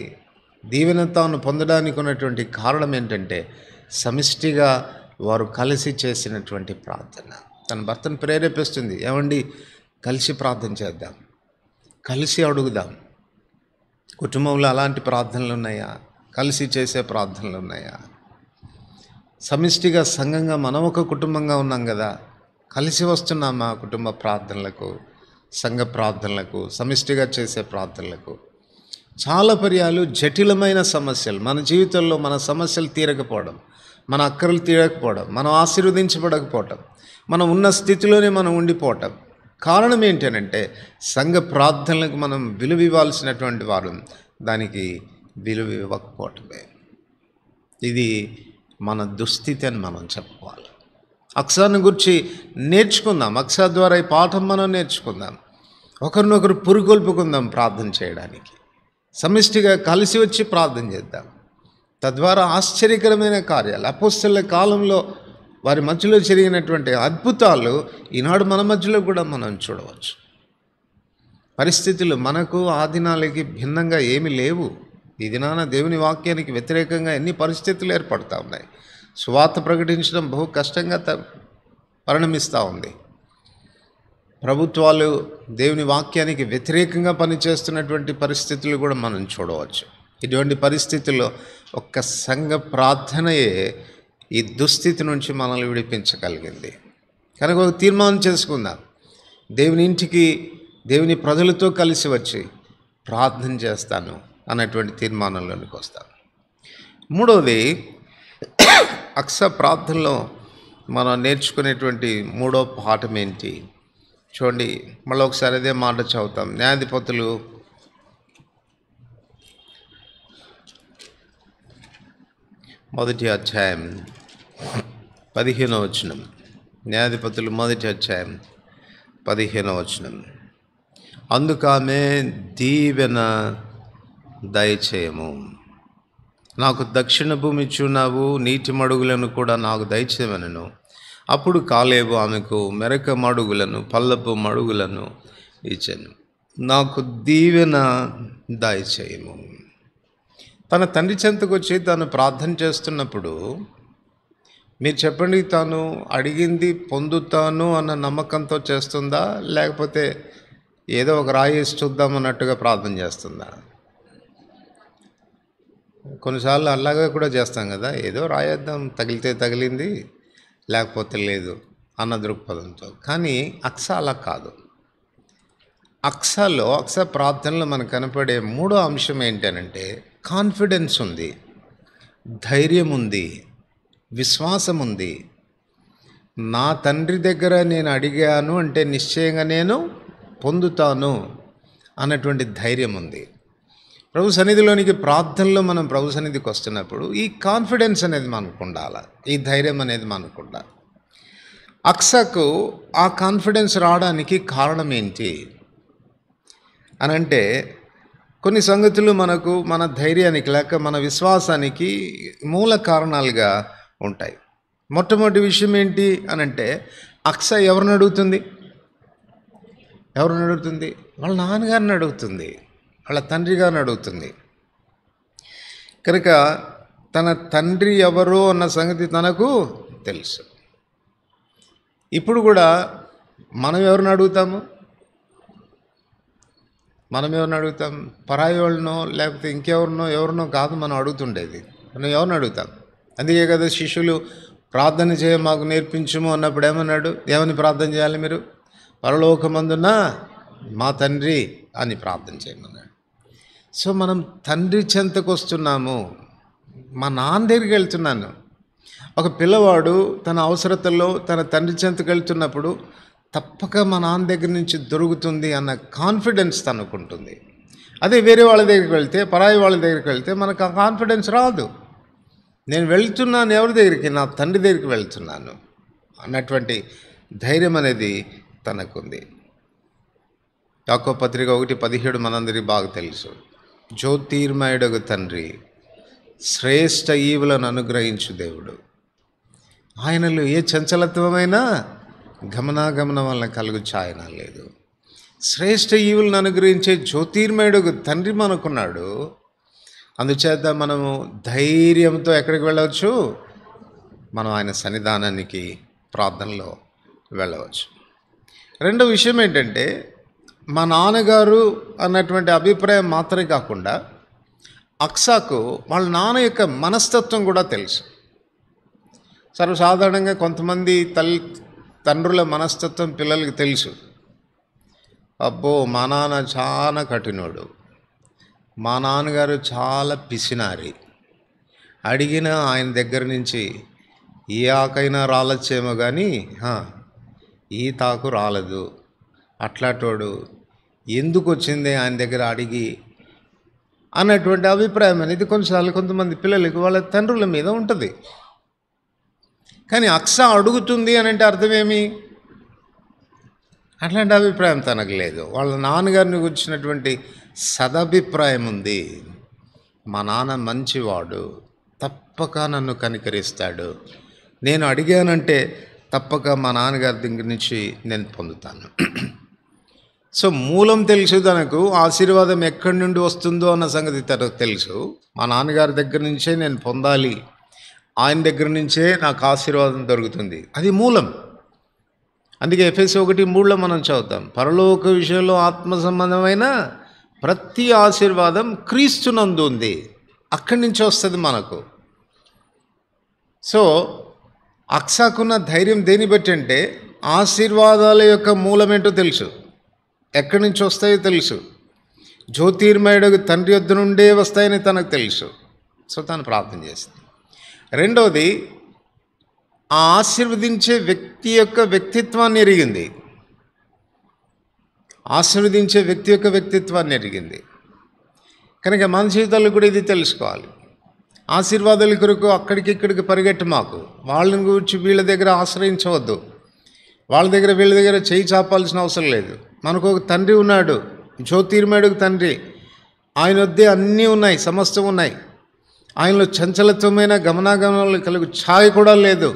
Speaker 1: దీవెన తాను పొందడానికి ఉన్నటువంటి కారణం ఏంటంటే సమిష్టిగా వారు కలిసి చేసినటువంటి ప్రార్థన. తన భర్తను ప్రేరేపిస్తుంది, ఏమండి కలిసి ప్రార్థన చేద్దాం, కలిసి అడుగుదాం. కుటుంబంలో అలాంటి ప్రార్థనలు ఉన్నాయా? కలిసి చేసే ప్రార్థనలు ఉన్నాయా? సమిష్టిగా సంఘంగా మనం ఒక కుటుంబంగా ఉన్నాం కదా, కలిసి వస్తున్నామా కుటుంబ ప్రార్థనలకు, సంఘ ప్రార్థనలకు, సమిష్టిగా చేసే ప్రార్థనలకు? చాలా పర్యాలు జటిలమైన సమస్యలు మన జీవితంలో, మన సమస్యలు తీరకపోవడం, మన అక్కరలు తీరకపోవడం, మనం ఆశీర్వదించబడకపోవటం, మనం ఉన్న స్థితిలోనే మనం ఉండిపోవటం కారణం ఏంటంటే సంఘ ప్రార్థనలకు మనం విలువ ఇవ్వాల్సినటువంటి వారు దానికి విలువ ఇవ్వకపోవటమే. ఇది మన దుస్థితి అని మనం చెప్పుకోవాలి. అక్సాను గురించి నేర్చుకుందాం. అక్సా ద్వారా ఈ పాఠం మనం నేర్చుకుందాం. ఒకరినొకరు పురుగొల్పుకుందాం ప్రార్థన చేయడానికి. సమిష్టిగా కలిసి వచ్చి ప్రార్థన చేద్దాం. తద్వారా ఆశ్చర్యకరమైన కార్యాలు, అపోస్తలుల కాలంలో వారి మధ్యలో జరిగినటువంటి అద్భుతాలు ఈనాడు మన మధ్యలో కూడా మనం చూడవచ్చు. పరిస్థితులు మనకు ఆ దినాలకి భిన్నంగా ఏమీ లేవు. ఈ దినాన దేవుని వాక్యానికి వ్యతిరేకంగా ఎన్ని పరిస్థితులు ఏర్పడతా ఉన్నాయి. సువార్త ప్రకటించడం బహు కష్టంగా పరిణమిస్తూ ఉంది. ప్రభుత్వాలు దేవుని వాక్యానికి వ్యతిరేకంగా పనిచేస్తున్నటువంటి పరిస్థితులు కూడా మనం చూడవచ్చు. ఇటువంటి పరిస్థితుల్లో ఒక్క సంఘ ప్రార్థనయే ఈ దుస్థితి నుంచి మనల్ని విడిపించగలిగింది. కనుక ఒక తీర్మానం చేసుకుందాం, దేవుని ఇంటికి దేవుని ప్రజలతో కలిసి వచ్చి ప్రార్థన చేస్తాను అన్నటువంటి తీర్మానంలోనికి వస్తాను. మూడవది, అక్స ప్రార్థనలో మనం నేర్చుకునేటువంటి మూడో పాఠం ఏంటి చూడండి. మళ్ళీ ఒకసారి అదే మాట చదువుతాం. న్యాయాధిపతులు 1వ అధ్యాయం 15వ వచనం. న్యాయాధిపతులు 1వ అధ్యాయం 15వ వచనం. అందుకామె దీవెన దయచేయము, నాకు దక్షిణ భూమి ఇచ్చున్నావు, నీటి మడుగులను కూడా నాకు దయచేయమనెను. అప్పుడు కాలేబు ఆమెకు మెరక మడుగులను, పల్లపు మడుగులను ఇచ్చాను. నాకు దీవెన దయచేయము. తన తండ్రి చెంతకు వచ్చి తాను ప్రార్థన చేస్తున్నప్పుడు మీరు చెప్పండి, తాను అడిగింది పొందుతాను అన్న నమ్మకంతో చేస్తుందా, లేకపోతే ఏదో ఒక రాయి వేసి చూద్దాం అన్నట్టుగా ప్రార్థన చేస్తుందా? కొన్నిసార్లు అలాగే కూడా చేస్తాం కదా, ఏదో రాయేద్దాం, తగిలితే తగిలింది లేకపోతే లేదు అన్న దృక్పథంతో. కానీ అక్స అలా కాదు. అక్స ప్రార్థనలో మనకు కనపడే మూడో అంశం ఏంటనంటే కాన్ఫిడెన్స్ ఉంది, ధైర్యం ఉంది, విశ్వాసం ఉంది. నా తండ్రి దగ్గర నేను అడిగాను అంటే నిశ్చయంగా నేను పొందుతాను అన్నటువంటి ధైర్యం ఉంది. ప్రభు సన్నిధిలోనికి ప్రార్థనలో మనం ప్రభు సన్నిధికి వస్తున్నప్పుడు ఈ కాన్ఫిడెన్స్ అనేది మనకు ఉండాలి, ఈ ధైర్యం అనేది మనకు ఉండాలి. అక్సకు ఆ కాన్ఫిడెన్స్ రావడానికి కారణం ఏంటి అని అంటే కొన్ని సంగతులు మనకు మన ధైర్యానికి లేక మన విశ్వాసానికి మూల కారణాలుగా ఉంటాయి. మొట్టమొదటి విషయం ఏంటి అని అంటే అక్స ఎవరిని అడుగుతుంది? వాళ్ళ నాన్నగారిని అడుగుతుంది, వాళ్ళ తండ్రి గారిని అడుగుతుంది. కనుక తన తండ్రి ఎవరో అన్న సంగతి తనకు తెలుసు. ఇప్పుడు కూడా మనం ఎవరిని అడుగుతాము? పరాయి వాళ్ళనో లేకపోతే ఎవరినో కాదు మనం అడుగుతుండేది. మనం ఎవరిని అడుగుతాం? అందుకే కదా శిష్యులు ప్రార్థన చేయ మాకు నేర్పించుము అన్నప్పుడు ఏమని ప్రార్థన చేయాలి? మీరు పరలోకమందున్న మా తండ్రి అని ప్రార్థన చేయమన్నాడు. సో మనం తండ్రి చెంతకు వస్తున్నాము, మా నాన్న దగ్గరికి వెళ్తున్నాను. ఒక పిల్లవాడు తన అవసరతల్లో తన తండ్రి చెంతకు వెళ్తున్నప్పుడు తప్పక మా నాన్న దగ్గర నుంచి దొరుకుతుంది అన్న కాన్ఫిడెన్స్ తనకుంటుంది. అదే వేరే వాళ్ళ దగ్గరికి వెళ్తే, పరాయి వాళ్ళ దగ్గరికి వెళ్తే మనకు ఆ కాన్ఫిడెన్స్ రాదు. నేను వెళ్తున్నాను ఎవరి దగ్గరికి? నా తండ్రి దగ్గరికి వెళ్తున్నాను అన్నటువంటి ధైర్యం అనేది తనకుంది. యాకోబు పత్రిక 1:17 మనందరికీ బాగా తెలుసు. జ్యోతిర్మయుడగు తండ్రి, శ్రేష్ఠ ఈవులను అనుగ్రహించు దేవుడు, ఆయనలో ఏ చంచలత్వమైనా గమనాగమనం వలన కలుగు ఛాయన లేదు. శ్రేష్ఠ ఈవులను అనుగ్రహించే జ్యోతిర్మయుడగు తండ్రి మనకున్నాడు. అందుచేత మనము ధైర్యంతో ఎక్కడికి వెళ్ళవచ్చు? మనం ఆయన సన్నిధానానికి ప్రార్థనలో వెళ్ళవచ్చు. రెండో విషయం ఏంటంటే మా నాన్నగారు అన్నటువంటి అభిప్రాయం మాత్రమే కాకుండా అక్సాకు వాళ్ళ నాన్న యొక్క మనస్తత్వం కూడా తెలుసు. సర్వసాధారణంగా కొంతమంది తండ్రుల మనస్తత్వం పిల్లలకి తెలుసు. అబ్బో మా నాన్న చాలా కఠినోడు, మా నాన్నగారు చాలా పిసినారి, అడిగిన ఆయన దగ్గర నుంచి ఏ ఆకైనా రాలచ్చేమో కానీ ఈ తాకు రాలదు, అట్లాంటోడు ఎందుకు వచ్చింది ఆయన దగ్గర అడిగి అన్నటువంటి అభిప్రాయం అనేది కొన్నిసార్లు కొంతమంది పిల్లలకి వాళ్ళ తండ్రుల మీద ఉంటుంది. కానీ అక్స అడుగుతుంది అని అంటే అర్థమేమి? అట్లాంటి అభిప్రాయం తనకు లేదు. వాళ్ళ నాన్నగారిని గురించినటువంటి సదభిప్రాయం ఉంది. మా నాన్న మంచివాడు, తప్పక నన్ను కనికరిస్తాడు, నేను అడిగానంటే తప్పక మా నాన్నగారి దగ్గర నుంచి నేను పొందుతాను. సో మూలం తెలుసు తనకు, ఆశీర్వాదం ఎక్కడి నుండి వస్తుందో అన్న సంగతి తనకు తెలుసు. మా నాన్నగారి దగ్గర నుంచే నేను పొందాలి, ఆయన దగ్గర నుంచే నాకు ఆశీర్వాదం దొరుకుతుంది, అది మూలం. అందుకే ఎఫెసీ 1:3 మనం చదువుతాం, పరలోక విషయంలో ఆత్మ సంబంధమైన ప్రతి ఆశీర్వాదం క్రీస్తునందు ఉంది, అక్కడి నుంచి వస్తుంది మనకు. సో అక్సాకున్న ధైర్యం దేని బట్టి అంటే ఆశీర్వాదాల యొక్క మూలమేంటో తెలుసు, ఎక్కడి నుంచి వస్తాయో తెలుసు, జ్యోతిర్మయుడు తండ్రి యొద్ద నుండే వస్తాయని తనకు తెలుసు. సో తను ప్రార్థన చేసింది. రెండవది, ఆ ఆశీర్వదించే వ్యక్తి యొక్క వ్యక్తిత్వాన్ని ఎరిగింది. కనుక మన జీవితాల్లో కూడా ఇది తెలుసుకోవాలి. ఆశీర్వాదాల కొరకు అక్కడికి పరిగెట్టు మాకు, వాళ్ళని గురించి వీళ్ళ దగ్గర ఆశ్రయించవద్దు, వాళ్ళ దగ్గర వీళ్ళ దగ్గర చేయి చాపాల్సిన అవసరం లేదు. మనకు ఒక తండ్రి ఉన్నాడు, జ్యోతిర్మయుడు తండ్రి, ఆయన వద్దే అన్నీ ఉన్నాయి, సమస్తం ఉన్నాయి. ఆయనలో చంచలత్వమైన గమనాగమనాలు కలుగు ఛాయ కూడా లేదు.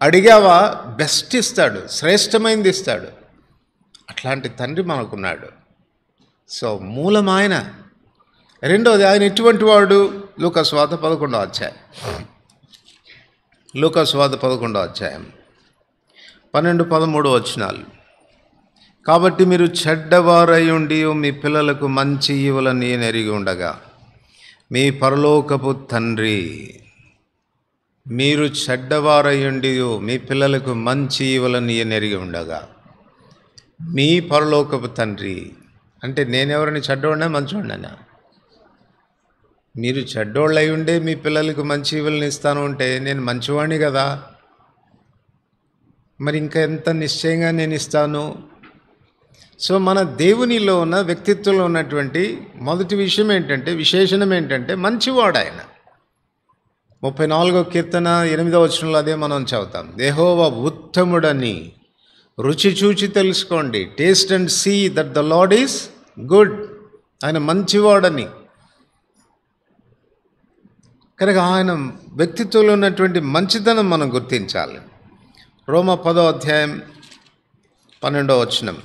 Speaker 1: అడిగావా బెస్ట్ ఇస్తాడు, శ్రేష్టమైనది ఇస్తాడు. అట్లాంటి తండ్రి మనకున్నాడు. సో మూలం ఆయన. రెండవది, ఆయన ఎటువంటి వాడు లూకా సువార్త 11వ అధ్యాయం. లూకా సువార్త 11వ అధ్యాయం 12-13 వచనాలు. కాబట్టి మీరు చెడ్డవారై ఉండి మీ పిల్లలకు మంచి ఈవులని ఎరిగి ఉండగా మీ పరలోకపు తండ్రి, మీరు చెడ్డవారై ఉండి మీ పిల్లలకు మంచి ఈవులని ఎరిగి ఉండగా మీ పరలోకపు తండ్రి అంటే నేనెవరిని చెడ్డవాడినా మంచివాడినా? మీరు చెడ్డోళ్ళు అయి ఉండే మీ పిల్లలకు మంచి ఈవులని ఇస్తాను అంటే నేను మంచివాడిని కదా, మరి ఇంకా ఎంత నిశ్చయంగా నేను ఇస్తాను. సో మన దేవునిలో ఉన్న వ్యక్తిత్వంలో ఉన్నటువంటి మొదటి విషయం ఏంటంటే, విశేషణం ఏంటంటే మంచివాడు ఆయన. 34వ కీర్తన 8వ వచనంలో అదే మనం చదువుతాం. యెహోవా ఉత్తముడని రుచి చూచి తెలుసుకోండి, taste and see that the Lord is good. ఆయన మంచివాడని. కనుక ఆయన వ్యక్తిత్వంలో ఉన్నటువంటి మంచితనం మనం గుర్తించాలి. రోమా 10వ అధ్యాయం 12వ వచనం.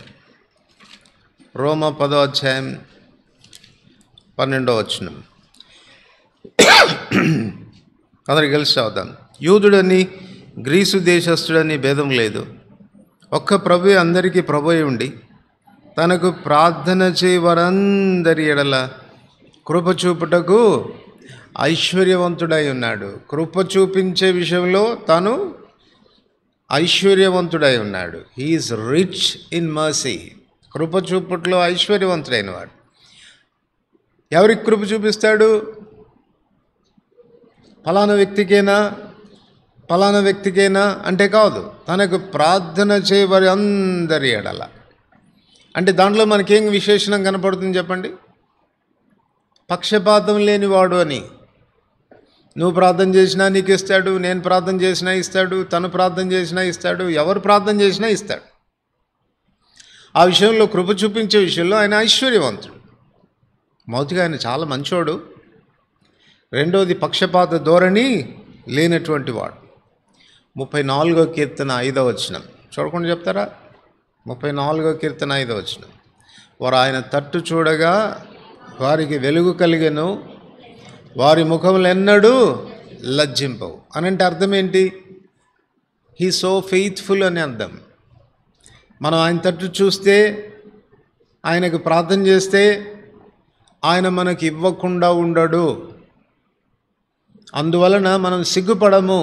Speaker 1: రోమా 10వ అధ్యాయం 12వ వచనం. అందరికి కలిసి చదువుదాం. యూదుడని గ్రీసు దేశస్థుడని భేదం లేదు, ఒక్క ప్రభువే అందరికీ ప్రభువై ఉండి తనకు ప్రార్థన చేయవారందరి ఎడల కృప చూపుటకు ఐశ్వర్యవంతుడై ఉన్నాడు. కృప చూపించే విషయంలో తాను ఐశ్వర్యవంతుడై ఉన్నాడు. He is rich in mercy. కృప చూపుట్లో ఐశ్వర్యవంతుడైన వాడు. ఎవరికి కృప చూపిస్తాడు? ఫలానా వ్యక్తికేనా అంటే కాదు, తనకు ప్రార్థన చేయవారి అందరి ఎడల. అంటే దాంట్లో మనకేం విశేషణం కనపడుతుంది చెప్పండి? పక్షపాతం లేనివాడు అని. నువ్వు ప్రార్థన చేసినా నీకు ఇస్తాడు, నేను ప్రార్థన చేసినా ఇస్తాడు, తను ప్రార్థన చేసినా ఇస్తాడు, ఎవరు ప్రార్థన చేసినా ఇస్తాడు. ఆ విషయంలో కృప చూపించే విషయంలో ఆయన ఐశ్వర్యవంతుడు. మొదటిగా ఆయన చాలా మంచోడు. రెండోది పక్షపాత ధోరణి లేనటువంటి వాడు. 34వ కీర్తన 5వ వచనం చూడకుండా చెప్తారా? 34వ కీర్తన 5వ వచనం. వారు ఆయన తట్టు చూడగా వారికి వెలుగు కలిగెను, వారి ముఖములు ఎన్నడూ లజ్జింపవు. అనంటే అర్థం ఏంటి? హీ సో ఫెయిత్ఫుల్ అని అర్థం. మనం ఆయన తట్టు చూస్తే, ఆయనకు ప్రార్థన చేస్తే ఆయన మనకి ఇవ్వకుండా ఉండడు. అందువలన మనం సిగ్గుపడము.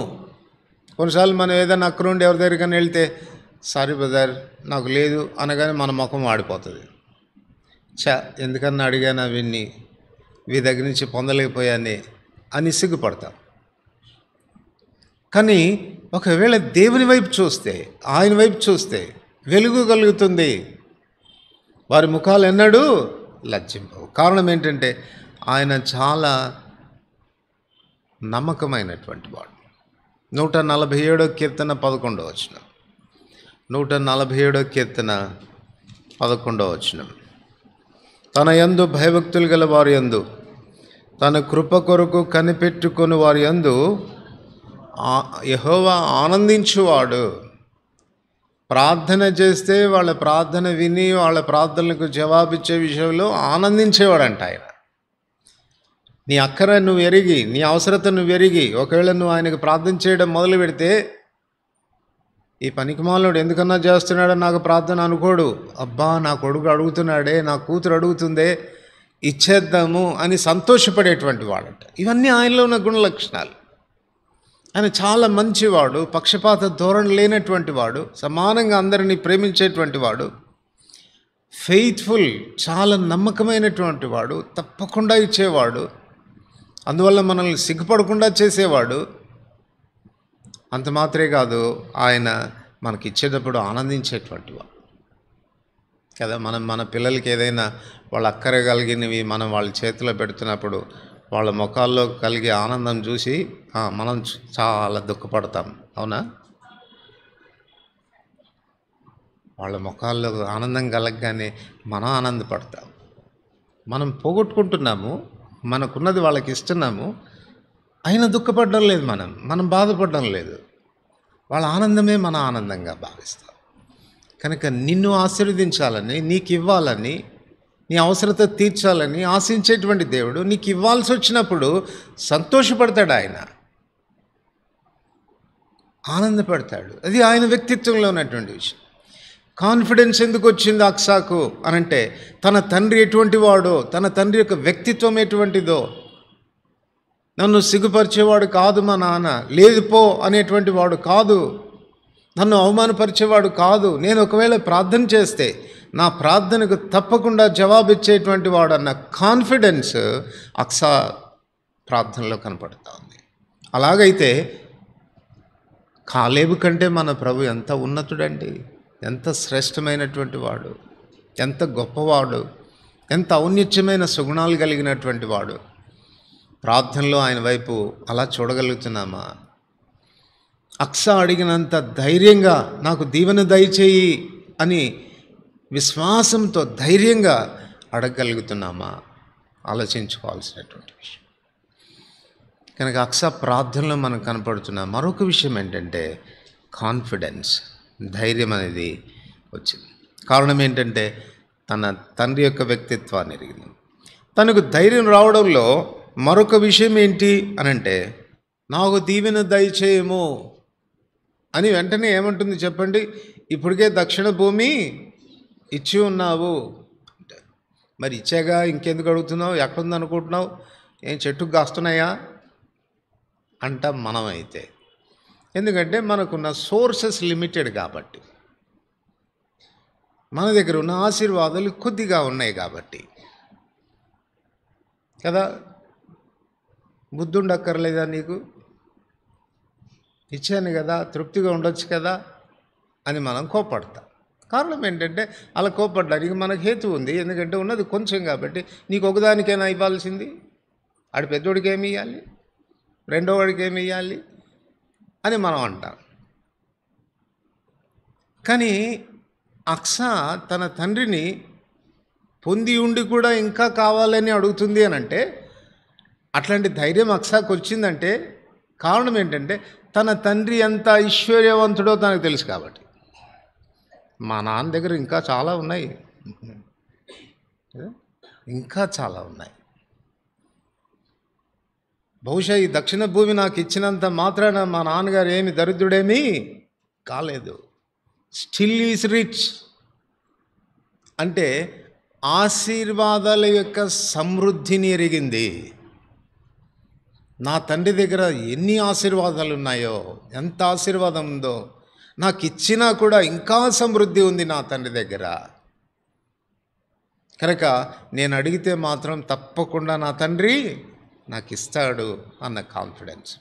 Speaker 1: కొన్నిసార్లు మనం ఏదైనా అక్కడుండి ఎవరి దగ్గరికైనా వెళ్తే, సారీ బ్రదర్ నాకు లేదు అనగానే మన ముఖం వాడిపోతుంది. ఎందుకన్నా అడిగానా విన్ని, వీ దగ్గర నుంచి పొందలేకపోయానే అని సిగ్గుపడతాం. కానీ ఒకవేళ దేవుని వైపు చూస్తే, ఆయన వైపు చూస్తే వెలుగు కలుగుతుంది. వారి ముఖాలు ఎన్నడూ లజ్జింపవు. కారణం ఏంటంటే ఆయన చాలా నమ్మకమైనటువంటి వాడు. 147వ కీర్తన 11వ వచనం. 147వ కీర్తన 11వ వచనం. తన యందు భయభక్తులు గల వారి యందు, తన కృప కొరకు కనిపెట్టుకొని వారి యందు యెహోవా ఆనందించువాడు. ప్రార్థన చేస్తే వాళ్ళ ప్రార్థన విని వాళ్ళ ప్రార్థనలకు జవాబిచ్చే విషయంలో ఆనందించేవాడంట ఆయన. నీ అక్కర నువ్వు ఎరిగి, నీ అవసరత నువ్వు ఎరిగి, ఒకవేళ నువ్వు ఆయనకు ప్రార్థన చేయడం మొదలు పెడితే, ఈ పనికిమాలినోడు ఎందుకన్నా చేస్తున్నాడో నాకు ప్రార్థన అనుకోడు. అబ్బా నా కొడుకు అడుగుతున్నాడే, నా కూతురు అడుగుతుందే, ఇచ్చేద్దాము అని సంతోషపడేటువంటి వాడంట. ఇవన్నీ ఆయనలో ఉన్న గుణ లక్షణాలు. ఆయన చాలా మంచివాడు, పక్షపాత ధోరణి లేనటువంటి వాడు, సమానంగా అందరినీ ప్రేమించేటువంటి వాడు, ఫెయిత్ఫుల్, చాలా నమ్మకమైనటువంటి వాడు, తప్పకుండా ఇచ్చేవాడు, అందువల్ల మనల్ని సిగ్గుపడకుండా చేసేవాడు. అంత మాత్రమే కాదు, ఆయన మనకి ఇచ్చేటప్పుడు ఆనందించేటువంటి వాడు కదా. మనం మన పిల్లలకి ఏదైనా వాళ్ళ అక్కర కలిగినవి మనం వాళ్ళ చేతిలో పెడుతున్నప్పుడు వాళ్ళ ముఖాల్లో కలిగే ఆనందం చూసి మనం చాలా దుఃఖపడతాం, అవునా? వాళ్ళ ముఖాల్లో ఆనందం కలగగానే మనం ఆనందపడతాం. మనం పోగొట్టుకుంటున్నాము, మనకున్నది వాళ్ళకి ఇస్తున్నాము, అయినా దుఃఖపడడం లేదు, మనం బాధపడడం లేదు. వాళ్ళ ఆనందమే మన ఆనందంగా భావిస్తాం. కనుక నిన్ను ఆశీర్వదించాలని, నీకు ఇవ్వాలని నీ అవసరత తీర్చాలని ఆశించేటువంటి దేవుడు నీకు ఇవ్వాల్సి వచ్చినప్పుడు సంతోషపడతాడు, ఆయన ఆనందపడతాడు. అది ఆయన వ్యక్తిత్వంలో ఉన్నటువంటి విషయం. కాన్ఫిడెన్స్ ఎందుకు వచ్చింది అక్సాకు అనంటే, తన తండ్రి ఎటువంటి వాడో, తన తండ్రి యొక్క వ్యక్తిత్వం ఎటువంటిదో, నన్ను సిగ్గుపరిచేవాడు కాదు మా నాన్న, లేదు పో అనేటువంటి వాడు కాదు, నన్ను అవమానపరిచేవాడు కాదు, నేను ఒకవేళ ప్రార్థన చేస్తే నా ప్రార్థనకు తప్పకుండా జవాబిచ్చేటువంటి వాడు అన్న కాన్ఫిడెన్స్ అక్సా ప్రార్థనలో కనపడుతూ ఉంది. అలాగైతే కాలేబు కంటే మన ప్రభు ఎంత ఉన్నతుడండి, ఎంత శ్రేష్టమైనటువంటి వాడు, ఎంత గొప్పవాడు, ఎంత ఔన్నత్యమైన సుగుణాలు కలిగినటువంటి వాడు. ప్రార్థనలో ఆయన వైపు అలా చూడగలుగుతున్నామా? అక్సా అడిగినంత ధైర్యంగా నాకు దీవెన దయచేయి అని విశ్వాసంతో ధైర్యంగా అడగగలుగుతున్నామా? ఆలోచించుకోవాల్సినటువంటి విషయం. కనుక అక్సా ప్రార్థనలో మనకు కనపడుతున్న మరొక విషయం ఏంటంటే కాన్ఫిడెన్స్, ధైర్యం అనేది వచ్చింది. కారణం ఏంటంటే తన తండ్రి యొక్క వ్యక్తిత్వాన్ని ఎరిగింది. తనకు ధైర్యం రావడంలో మరొక విషయం ఏంటి అనంటే, నాకు దీవెన దయచేయము అని వెంటనే ఏమంటుంది చెప్పండి? ఇప్పటికే దక్షిణ భూమి ఇచ్చి ఉన్నావు, మరి ఇచ్చాగా ఇంకెందుకు అడుగుతున్నావు, ఎక్కడుంది అనుకుంటున్నావు, ఏం చెట్టుకు కాస్తున్నాయా అంటాం మనమైతే. ఎందుకంటే మనకున్న సోర్సెస్ లిమిటెడ్ కాబట్టి, మన దగ్గర ఉన్న ఆశీర్వాదాలు కొద్దిగా ఉన్నాయి కాబట్టి కదా. బుద్ధి ఉండక్కర్లేదా నీకు, ఇచ్చాను కదా, తృప్తిగా ఉండొచ్చు కదా అని మనం కోపడతాం. కారణం ఏంటంటే అలా కోపడ్డానికి మనకు హేతు ఉంది. ఎందుకంటే ఉన్నది కొంచెం కాబట్టి. నీకు ఒకదానికైనా ఇవ్వాల్సింది, ఆడి పెద్దోడికి ఏమి ఇవ్వాలి, రెండో వాడికి ఏమి ఇవ్వాలి అని మనం అంటాం. కానీ అక్సా తన తండ్రిని పొంది ఉండి కూడా ఇంకా కావాలని అడుగుతుంది అని అంటే, అట్లాంటి ధైర్యం అక్సాకు వచ్చిందంటే కారణం ఏంటంటే తన తండ్రి ఎంత ఐశ్వర్యవంతుడో తనకు తెలుసు కాబట్టి. మా నాన్న దగ్గర ఇంకా చాలా ఉన్నాయి, ఇంకా చాలా ఉన్నాయి. బహుశా ఈ దక్షిణ భూమి నాకు ఇచ్చినంత మాత్రాన మా నాన్నగారు ఏమి దరిద్రుడేమీ కాలేదు. స్టిల్ ఈజ్ రిచ్ అంటే ఆశీర్వాదాల యొక్క సమృద్ధిని ఎరిగింది. నా తండ్రి దగ్గర ఎన్ని ఆశీర్వాదాలు ఉన్నాయో, ఎంత ఆశీర్వాదం ఉందో, నాకు ఇచ్చినా కూడా ఇంకా సమృద్ధి ఉంది నా తండ్రి దగ్గర. కనుక నేను అడిగితే మాత్రం తప్పకుండా నా తండ్రి నాకు ఇస్తాడు అన్న కాన్ఫిడెన్స్.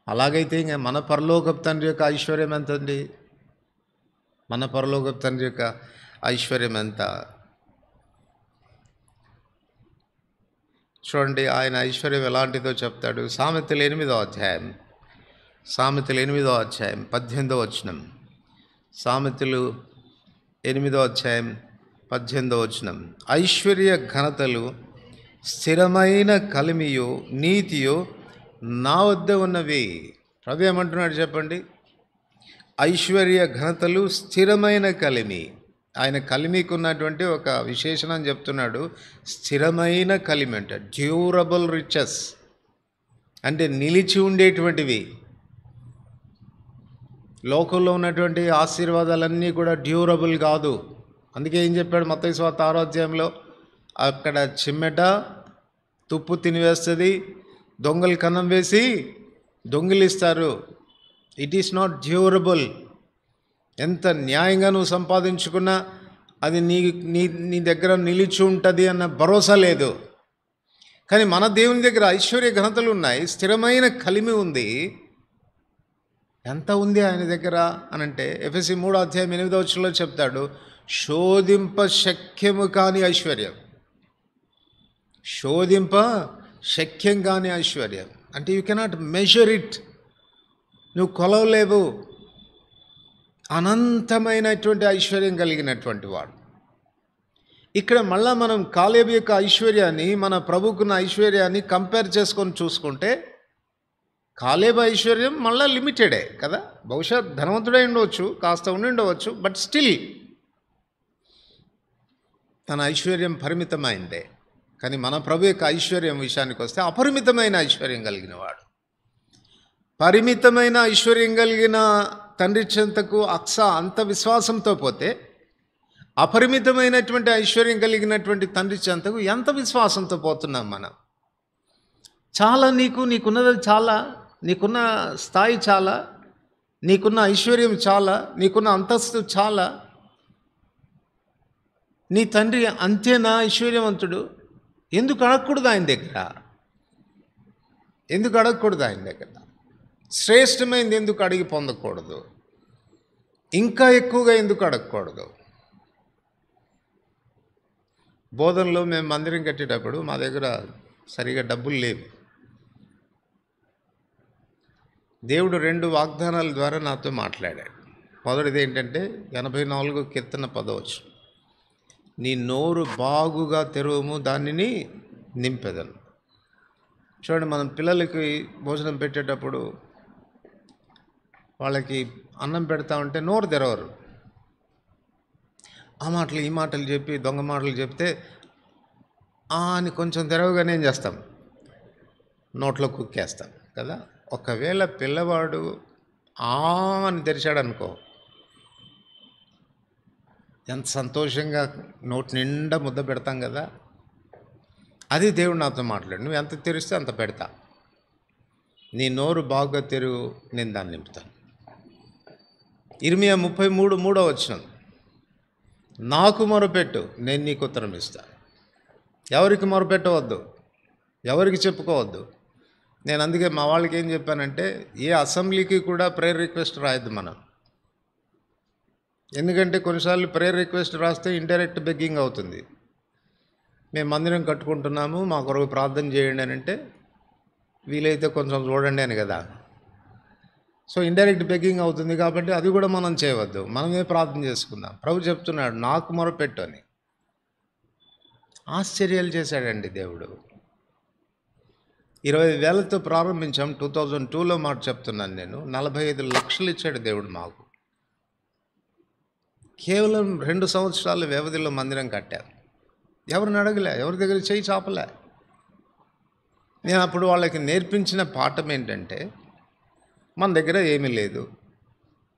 Speaker 1: అలాగైతే ఇంకా మన పరలోకపు తండ్రి యొక్క ఐశ్వర్యం ఎంత ఉంది? మన పరలోకపు తండ్రి యొక్క ఐశ్వర్యం ఎంత? చూడండి, ఆయన ఐశ్వర్యం ఎలాంటిదో చెప్తాడు. సామెతలు 8వ అధ్యాయం 18వ వచనం. సామెతలు 8వ అధ్యాయం 18వ వచనం. ఐశ్వర్య ఘనతలు స్థిరమైన కలిమియు నీతియు నా వద్ద ఉన్నవి. ప్రభు ఏమంటున్నాడు చెప్పండి? ఐశ్వర్య ఘనతలు స్థిరమైన కలిమి. ఆయన కలిమికి ఉన్నటువంటి ఒక విశేషణం చెప్తున్నాడు. స్థిరమైన కలిమి అంటే డ్యూరబుల్ రిచెస్, అంటే నిలిచి ఉండేటువంటివి. లోకంలో ఉన్నటువంటి ఆశీర్వాదాలన్నీ కూడా డ్యూరబుల్ కాదు. అందుకే ఏం చెప్పాడు మత్తయి సువార్త 6వ అధ్యాయంలో? అక్కడ చిమ్మెట తుప్పు తినివేస్తుంది, దొంగలు కన్నం వేసి దొంగిలిస్తారు. It is not durable. ఎంత న్యాయంగా నువ్వు సంపాదించుకున్నా అది నీ దగ్గర నిలిచి ఉంటుంది అన్న భరోసా లేదు. కానీ మన దేవుని దగ్గర ఐశ్వర్య ఘనతలు ఉన్నాయి, స్థిరమైన కలిమి ఉంది. ఎంత ఉంది ఆయన దగ్గర అనంటే ఎఫెసీ 3వ అధ్యాయం 8వ వచనంలో చెప్తాడు, శోధింప శక్యము కాని ఐశ్వర్యం. శోధింప శక్యం కాని ఐశ్వర్యం అంటే యూ కెనాట్ మెజర్ ఇట్, నువ్వు కొలవలేవు. అనంతమైనటువంటి ఐశ్వర్యం కలిగినటువంటి వాడు. ఇక్కడ మళ్ళా మనం కాలేబు యొక్క ఐశ్వర్యాన్ని మన ప్రభుకున్న ఐశ్వర్యాన్ని కంపేర్ చేసుకొని చూసుకుంటే కాలేబు ఐశ్వర్యం మళ్ళీ లిమిటెడే కదా. బహుశా ధనవంతుడై ఉండవచ్చు, కాస్త ఉండి ఉండవచ్చు, బట్ స్టిల్ తన ఐశ్వర్యం పరిమితమైందే. కానీ మన ప్రభు యొక్క ఐశ్వర్యం విషయానికి వస్తే అపరిమితమైన ఐశ్వర్యం కలిగిన వాడు. పరిమితమైన ఐశ్వర్యం కలిగిన తండ్రి చెంతకు అంత విశ్వాసంతో పోతే అపరిమితమైనటువంటి ఐశ్వర్యం కలిగినటువంటి తండ్రి చెంతకు ఎంత విశ్వాసంతో పోతున్నాం మనం? చాలా నీకున్నది చాలా, నీకున్న స్థాయి చాలా, నీకున్న ఐశ్వర్యం చాలా, నీకున్న అంతస్తు చాలా. నీ తండ్రి అంతేనా ఐశ్వర్యవంతుడు? ఎందుకు అడగకూడదు ఆయన దగ్గర? ఎందుకు అడగకూడదు ఆయన దగ్గర? శ్రేష్టమైనది ఎందుకు అడిగి పొందకూడదు? ఇంకా ఎక్కువగా ఎందుకు అడగకూడదు? బోధనలో మేము మందిరం కట్టేటప్పుడు మా దగ్గర సరిగా డబ్బులు లేవు. దేవుడు 2 వాగ్దానాల ద్వారా నాతో మాట్లాడాడు. మొదటిది ఏంటంటే 84 కీర్తన 10వ, నీ నోరు బాగుగా తెరవము, దానిని నింపెదను. చూడండి, మనం పిల్లలకి భోజనం పెట్టేటప్పుడు వాళ్ళకి అన్నం పెడతా ఉంటే నోరు తెరవరు. ఆ మాటలు ఈ మాటలు చెప్పి దొంగ మాటలు చెప్తే అని కొంచెం తెరవగానే ఏం చేస్తాం? నోట్లో కుక్కేస్తాం కదా. ఒకవేళ పిల్లవాడు అని తెరిచాడు అనుకో, ఎంత సంతోషంగా నోటి నిండా ముద్ద పెడతాం కదా. అది దేవుడు నాతో మాట్లాడు, నువ్వు ఎంత తెరిస్తే అంత పెడతా, నీ నోరు బాగా తెరువు, నేను దాన్ని నింపుతాను. ఇర్మియా 33:3 నాకు మొరపెట్టు, నేను నీకు ఉత్తరం ఇస్తాను. ఎవరికి మొరపెట్టవద్దు, ఎవరికి చెప్పుకోవద్దు. నేను అందుకే మా వాళ్ళకి ఏం చెప్పానంటే, ఏ అసెంబ్లీకి కూడా ప్రేయర్ రిక్వెస్ట్ రాయద్దు మనం. ఎందుకంటే కొన్నిసార్లు ప్రేయర్ రిక్వెస్ట్ రాస్తే ఇండైరెక్ట్ బెగ్గింగ్ అవుతుంది. మేము మందిరం కట్టుకుంటున్నాము, మా కొరకు ప్రార్థన చేయండి అని అంటే, వీలైతే కొంచెం చూడండి అని కదా. సో ఇండైరెక్ట్ బెగ్గింగ్ అవుతుంది. కాబట్టి అది కూడా మనం చేయవద్దు, మనమే ప్రార్థన చేసుకుందాం. ప్రభు చెప్తున్నాడు, నాకు మొరపెట్టు అని. ఆశ్చర్యాలు చేశాడండి దేవుడు. 20,000తో ప్రారంభించాం. 2002లో మాట చెప్తున్నాను నేను. 45 లక్షలు ఇచ్చాడు దేవుడు మాకు. కేవలం 2 సంవత్సరాల వ్యవధిలో మందిరం కట్టారు. ఎవరిని అడగలే, ఎవరి దగ్గర చేయి చాపలే. నేను అప్పుడు వాళ్ళకి నేర్పించిన పాఠం ఏంటంటే, మన దగ్గర ఏమీ లేదు,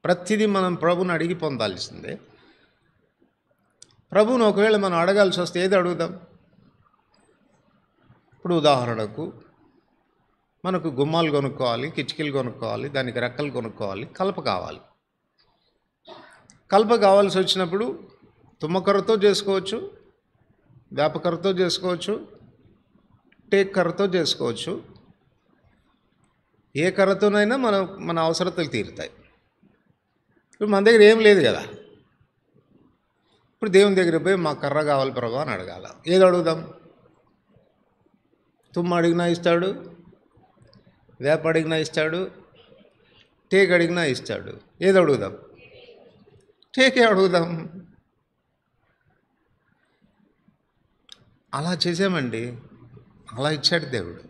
Speaker 1: ప్రతిదీ మనం ప్రభుని అడిగి పొందాల్సిందే. ప్రభువును ఒకవేళ మనం అడగాల్సి వస్తే ఏది అడుగుదాం? ఇప్పుడు ఉదాహరణకు మనకు గుమ్మాలు కొనుక్కోవాలి, కిటికీలు కొనుక్కోవాలి, దానికి రెక్కలు కొనుక్కోవాలి, కలప కావాలి. కలప కావాల్సి వచ్చినప్పుడు తుమ్మకర్రతో చేసుకోవచ్చు, వేపకర్రతో చేసుకోవచ్చు, టేక్ కర్రతో చేసుకోవచ్చు. ఏ కర్రతోనైనా మన అవసరతలు తీరుతాయి. ఇప్పుడు మన దగ్గర ఏం లేదు కదా. ఇప్పుడు దేవుని దగ్గర పోయి మా కర్ర కావాలి ప్రభా అని అడగాల. ఏది అడుగుదాం? తుమ్మ అడిగినా ఇస్తాడు, వేప అడిగినా ఇస్తాడు, టేక్ అడిగినా ఇస్తాడు. ఏది అడుగుదాం? టేకే అడుగుదాం. అలా చేసామండి, అలా ఇచ్చాడు దేవుడు.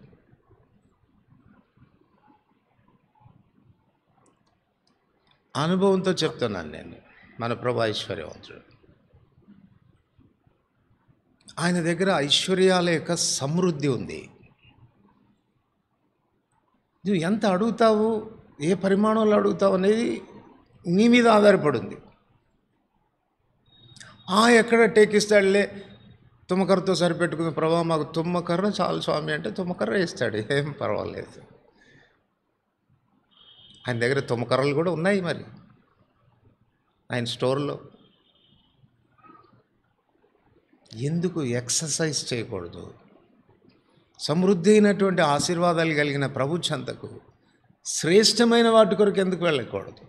Speaker 1: అనుభవంతో చెప్తున్నాను నేను. మన ప్రభు ఐశ్వర్యవంతుడు. ఆయన దగ్గర ఐశ్వర్యాల యొక్క సమృద్ధి ఉంది. నువ్వు ఎంత అడుగుతావు, ఏ పరిమాణంలో అడుగుతావు అనేది నీ మీద ఆధారపడింది. ఎక్కడ టేకిస్తాడులే, తుమ్మకర్రతో సరిపెట్టుకుని ప్రభావ మాకు తుమ్మకర్ర చాలు స్వామి అంటే తుమ్మకర్ర ఇస్తాడు, ఏం పర్వాలేదు. ఆయన దగ్గర తుమ్మకర్రలు కూడా ఉన్నాయి మరి ఆయన స్టోర్లో. ఎందుకు ఎక్సర్సైజ్ చేయకూడదు? సమృద్ధి అయినటువంటి ఆశీర్వాదాలు కలిగిన ప్రభు చెంతకు శ్రేష్టమైన వాటి కొరకు ఎందుకు వెళ్ళకూడదు?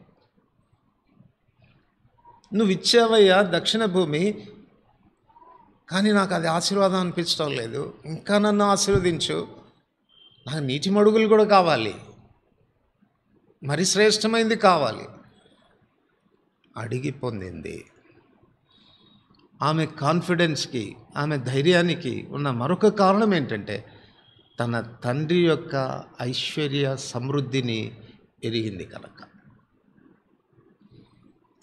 Speaker 1: నువ్వు ఇచ్చావయ్యా దక్షిణ భూమి, కానీ నాకు అది ఆశీర్వాదం అనిపించడం లేదు, ఇంకా నన్ను ఆశీర్వదించు, నాకు నీటి మడుగులు కూడా కావాలి, మరి శ్రేష్టమైనది కావాలి. అడిగి పొందింది. ఆమె కాన్ఫిడెన్స్కి, ఆమె ధైర్యానికి ఉన్న మరొక కారణం ఏంటంటే, తన తండ్రి యొక్క ఐశ్వర్య సమృద్ధిని ఎరిగింది కనుక.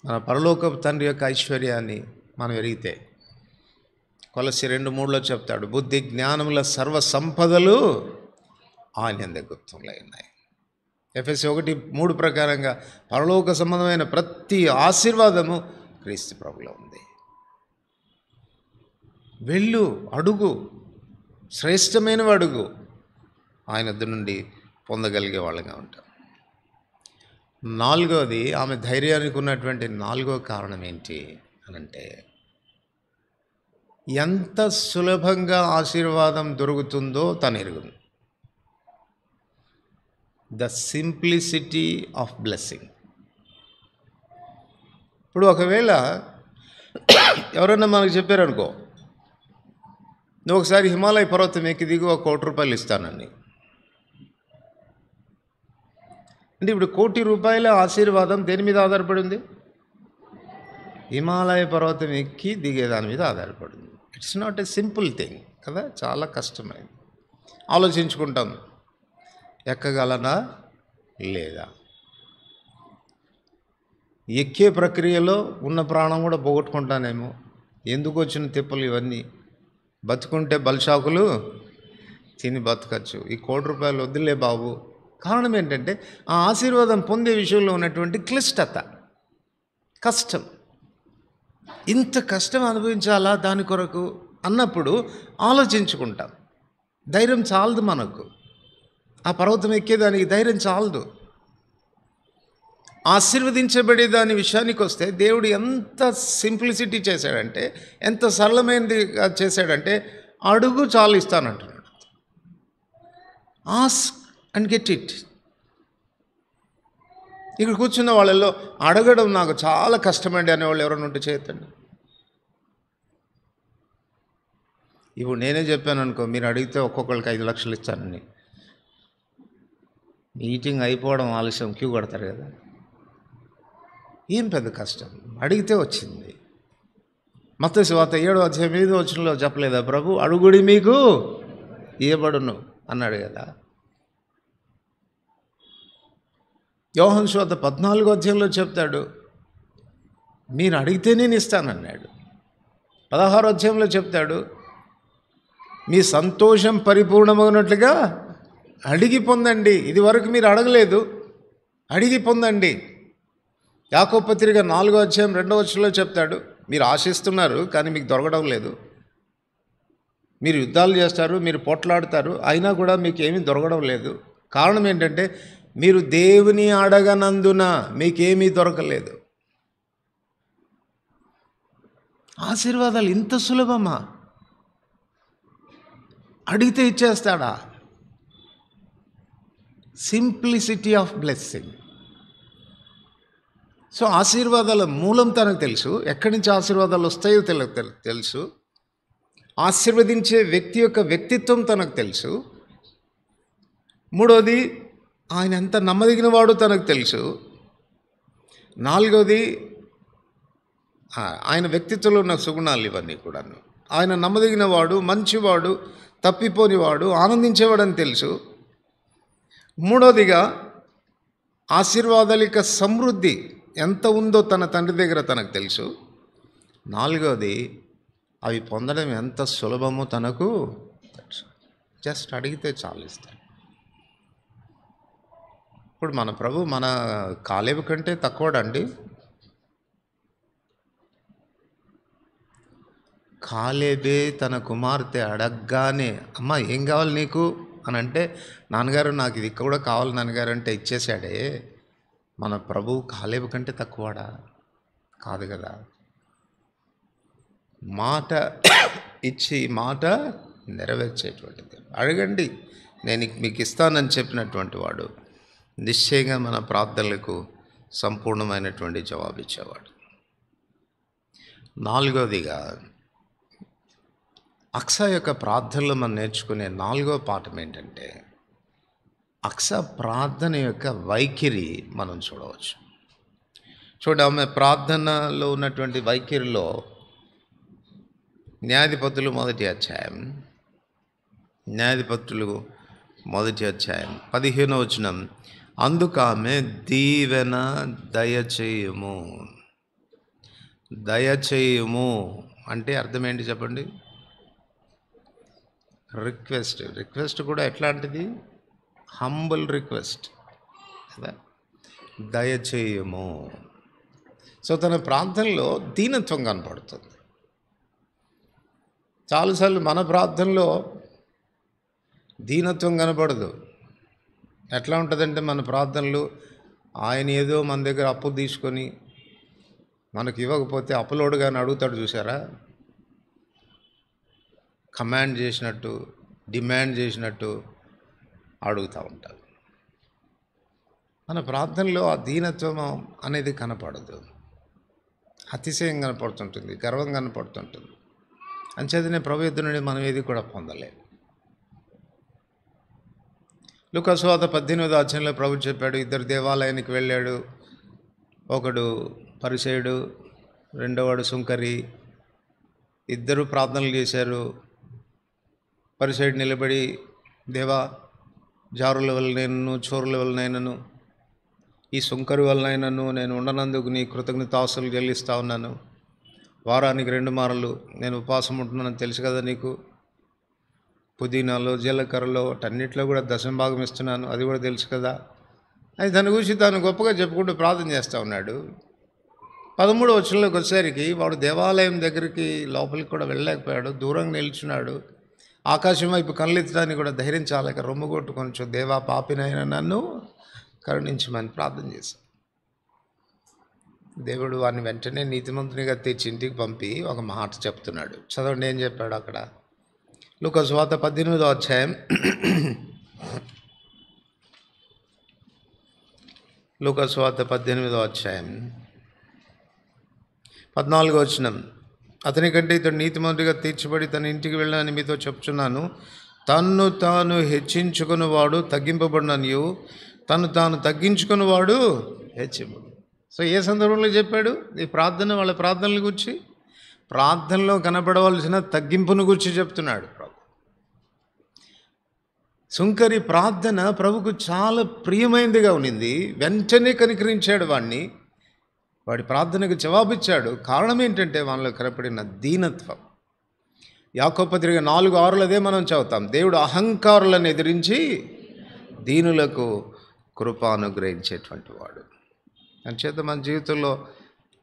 Speaker 1: మన పరలోకపు తండ్రి యొక్క ఐశ్వర్యాన్ని మనం ఎరిగితే కొలసి 2:3 చెప్తాడు, బుద్ధి జ్ఞానముల సర్వ సంపదలు ఆయన యందే గుప్తములై ఉన్నాయి. ఎఫెసీ 1:3 ప్రకారంగా పరలోక సంబంధమైన ప్రతి ఆశీర్వాదము క్రీస్తు ప్రభులో ఉంది. వెళ్ళు, అడుగు, శ్రేష్టమైనవి అడుగు, ఆయన వద్ద నుండి పొందగలిగే వాళ్ళగా ఉంటాం. 4వది, ఆమె ధైర్యానికి ఉన్నటువంటి 4వ కారణం ఏంటి అనంటే, ఎంత సులభంగా ఆశీర్వాదం దొరుకుతుందో తను ఎరుగును. The simplicity of blessing. ఇప్పుడు ఒకవేళ ఎవరన్నా మనకు చెప్పారనుకో, నువ్వు ఒకసారి హిమాలయ పర్వతం ఎక్కి దిగు, ₹1,00,00,000 ఇస్తానని. అంటే ఇప్పుడు ₹1,00,00,000 ఆశీర్వాదం దేని మీద ఆధారపడి ఉంది? హిమాలయ పర్వతం ఎక్కి దిగేదాని మీద ఆధారపడింది. It's not a simple thing కదా, చాలా కష్టమైంది. ఆలోచించుకుంటాం, ఎక్కగలనా లేదా? ఎక్కే ప్రక్రియలో ఉన్న ప్రాణం కూడా పోగొట్టుకుంటానేమో. ఎందుకు వచ్చిన తిప్పలు ఇవన్నీ? బతుకుంటే బల్షాకులు తిని బతకచ్చు. ఈ ₹1,00,00,000 వద్దులే బాబు. కారణం ఏంటంటే ఆ ఆశీర్వాదం పొందే విషయంలో ఉన్నటువంటి క్లిష్టత, కష్టం. ఇంత కష్టం అనుభవించాలా దాని కొరకు అన్నప్పుడు ఆలోచించుకుంటాం. ధైర్యం చాలదు మనకు. ఆ పర్వతం ఎక్కేదానికి ధైర్యం చాలదు. ఆశీర్వదించబడే దాని విషయానికి వస్తే దేవుడు ఎంత సింప్లిసిటీ చేశాడంటే, ఎంత సరళమైనది చేశాడంటే, అడుగు చాలు ఇస్తానంటున్నాడు. Ask and get it. ఇక్కడ కూర్చున్న వాళ్ళల్లో అడగడం నాకు చాలా కష్టమండి అనేవాళ్ళు ఎవరైనా ఉంటే చేయొద్దండి. ఇప్పుడు నేనే చెప్పాను అనుకో, మీరు అడిగితే ఒక్కొక్కరికి 5 లక్షలు ఇస్తానని. మీటింగ్ అయిపోవడం ఆలస్యం, క్యూ కొడతారు కదా. ఏం పెద్ద కష్టం, అడిగితే వచ్చింది. మత్తయి సువార్త 7:5 చెప్పలేదా ప్రభు, అడుగుడి మీకు ఇయ్యబడును అన్నాడు కదా. యోహాను సువార్త 14 చెప్తాడు, మీరు అడిగితే నేను ఇస్తానన్నాడు. 16 చెప్తాడు, మీ సంతోషం పరిపూర్ణమగినట్లుగా అడిగి పొందండి. ఇది వరకు మీరు అడగలేదు, అడిగి పొందండి. యాకోబు పత్రిక 4:2 చెప్తాడు, మీరు ఆశిస్తున్నారు కానీ మీకు దొరకడం లేదు. మీరు యుద్ధాలు చేస్తారు, మీరు పోట్లాడతారు, అయినా కూడా మీకు ఏమీ దొరకడం లేదు. కారణం ఏంటంటే మీరు దేవుని అడగనందున మీకేమీ దొరకలేదు. ఆశీర్వాదాలు ఇంత సులభమా? అడిగితే ఇచ్చేస్తాడా? Simplicity of blessing. సో ఆశీర్వాదాల మూలం తనకు తెలుసు, ఎక్కడి నుంచి ఆశీర్వాదాలు వస్తాయో తెలుసు, ఆశీర్వదించే వ్యక్తి యొక్క వ్యక్తిత్వం తనకు తెలుసు. 3వది, ఆయన ఎంత నమ్మదగిన వాడు తనకు తెలుసు. 4వది, ఆయన వ్యక్తిత్వంలో ఉన్న సుగుణాలు ఇవన్నీ కూడాను. ఆయన నమ్మదగిన వాడు, మంచివాడు, తప్పిపోనివాడు, ఆనందించేవాడని తెలుసు. 3వదిగా ఆశీర్వాదాల యొక్క సమృద్ధి ఎంత ఉందో తన తండ్రి దగ్గర తనకు తెలుసు. 4వది, అవి పొందడం ఎంత సులభమో తనకు తెలుసు. జస్ట్ అడిగితే చాలు ఇస్తాడు. ఇప్పుడు మన ప్రభు మన కాలేబు కంటే తక్కువడండి. కాలేబే తన కుమార్తె అడగగానే, అమ్మ ఏం కావాలి నీకు అని అంటే, నాన్నగారు నాకు ఇది కూడా కావాలి నాన్నగారు అంటే ఇచ్చేశాడే. మన ప్రభు కాలేబు కంటే తక్కువడా? కాదు కదా. మాట ఇచ్చి మాట నెరవేర్చేటువంటిది. అడగండి నేను మీకు ఇస్తానని చెప్పినటువంటి వాడు నిశ్చయంగా మన ప్రార్థనలకు సంపూర్ణమైనటువంటి జవాబు ఇచ్చేవాడు. 4వదిగా అక్సా యొక్క ప్రార్థనలో మనం నేర్చుకునే 4వ పాఠం ఏంటంటే, అక్సా ప్రార్థన యొక్క వైఖరి మనం చూడవచ్చు. ఆమె ప్రార్థనలో ఉన్నటువంటి వైఖరిలో న్యాయాధిపతులు 1వ అధ్యాయం 15వ వచనం, అందుకు ఆమె దీవెన దయచేయుము అంటే అర్థం ఏంటి చెప్పండి? రిక్వెస్ట్ కూడా ఎట్లాంటిది? హంబుల్ రిక్వెస్ట్ కదా, దయచేయము. సో తన ప్రార్థనలో దీనత్వం కనపడుతుంది. చాలాసార్లు మన ప్రార్థనలో దీనత్వం కనపడదు. ఎట్లా ఉంటుందంటే మన ప్రార్థనలు, ఆయన ఏదో మన దగ్గర అప్పు తీసుకొని మనకి ఇవ్వకపోతే అప్పులోడు కానీ అడుగుతాడు చూసారా, కమాండ్ చేసినట్టు, డిమాండ్ చేసినట్టు అడుగుతూ ఉంటారు. మన ప్రార్థనలో ఆ దీనత్వం అనేది కనపడదు. అతిశయం కనపడుతుంటుంది, గర్వం కనపడుతుంటుంది. అంచేతనే ప్రభు యొద్ద నుండి మనం ఏది కూడా పొందలేము. లూకా సువార్త 18వ అధ్యాయంలో ప్రభు చెప్పాడు, ఇద్దరు దేవాలయానికి వెళ్ళాడు. ఒకడు పరిసయుడు, రెండోవాడు సుంకరి. ఇద్దరు ప్రార్థనలు చేశారు. పరిసయుడు నిలబడి, దేవా, జారుల వలనైనను చోరుల వలనైనను ఈ సుంకరి వలనైనను నేను ఉండనందుకు నీ కృతజ్ఞతాస్తులు చెల్లిస్తా ఉన్నాను. వారానికి 2 మార్లు నేను ఉపవాసం ఉంటున్నానని తెలుసు కదా నీకు. పుదీనాలో, జీలకర్రలో, అన్నిట్లో కూడా దశంభాగం ఇస్తున్నాను, అది కూడా తెలుసు కదా. అది తన గురించి తాను గొప్పగా చెప్పుకుంటూ ప్రార్థన చేస్తూ ఉన్నాడు. 13వ వచనంలోకి వచ్చేసరికి వాడు దేవాలయం దగ్గరికి లోపలికి కూడా వెళ్ళలేకపోయాడు, దూరంగా నిల్చున్నాడు. ఆకాశం వైపు కళ్ళెత్తడానికి కూడా ధైర్యం చాలక రొమ్ము కొట్టుకొనొచ్చు, దేవా పాపినైనా నన్ను కరుణించమని ప్రార్థన చేశాడు. దేవుడు వాడిని వెంటనే నీతిమంతునిగా తెచ్చి ఇంటికి పంపి ఒక మాట చెప్తున్నాడు. చదవండి ఏం చెప్పాడు అక్కడ. లూకా సువార్త 18వ అధ్యాయం, లూకా సువార్త 18వ అధ్యాయం 14వ వచనం. అతని కంటే ఇతడు నీతిమంతుడిగా తీర్చబడి తన ఇంటికి వెళ్ళాలని మీతో చెప్తున్నాను. తన్ను తాను హెచ్చించుకున్నవాడు తగ్గింపబడిననియు, తను తాను తగ్గించుకున్నవాడు హెచ్చింపబడు. సో ఏ సందర్భంలో చెప్పాడు ఈ ప్రార్థన? వాళ్ళ ప్రార్థనల గురించి, ప్రార్థనలో కనపడవలసిన తగ్గింపును గురించి చెప్తున్నాడు ప్రభు. సుంకరి ప్రార్థన ప్రభుకు చాలా ప్రియమైనదిగా ఉన్నింది. వెంటనే కనికరించాడు వాడిని, వాడి ప్రార్థనకు జవాబిచ్చాడు. కారణం ఏంటంటే వాళ్ళలో కనపడిన దీనత్వం. యాకోబు పత్రిక 4:6 అదే మనం చదువుతాం. దేవుడు అహంకారులను ఎదిరించి దీనులకు కృప అనుగ్రహించేటువంటి వాడు. అంచేత మన జీవితంలో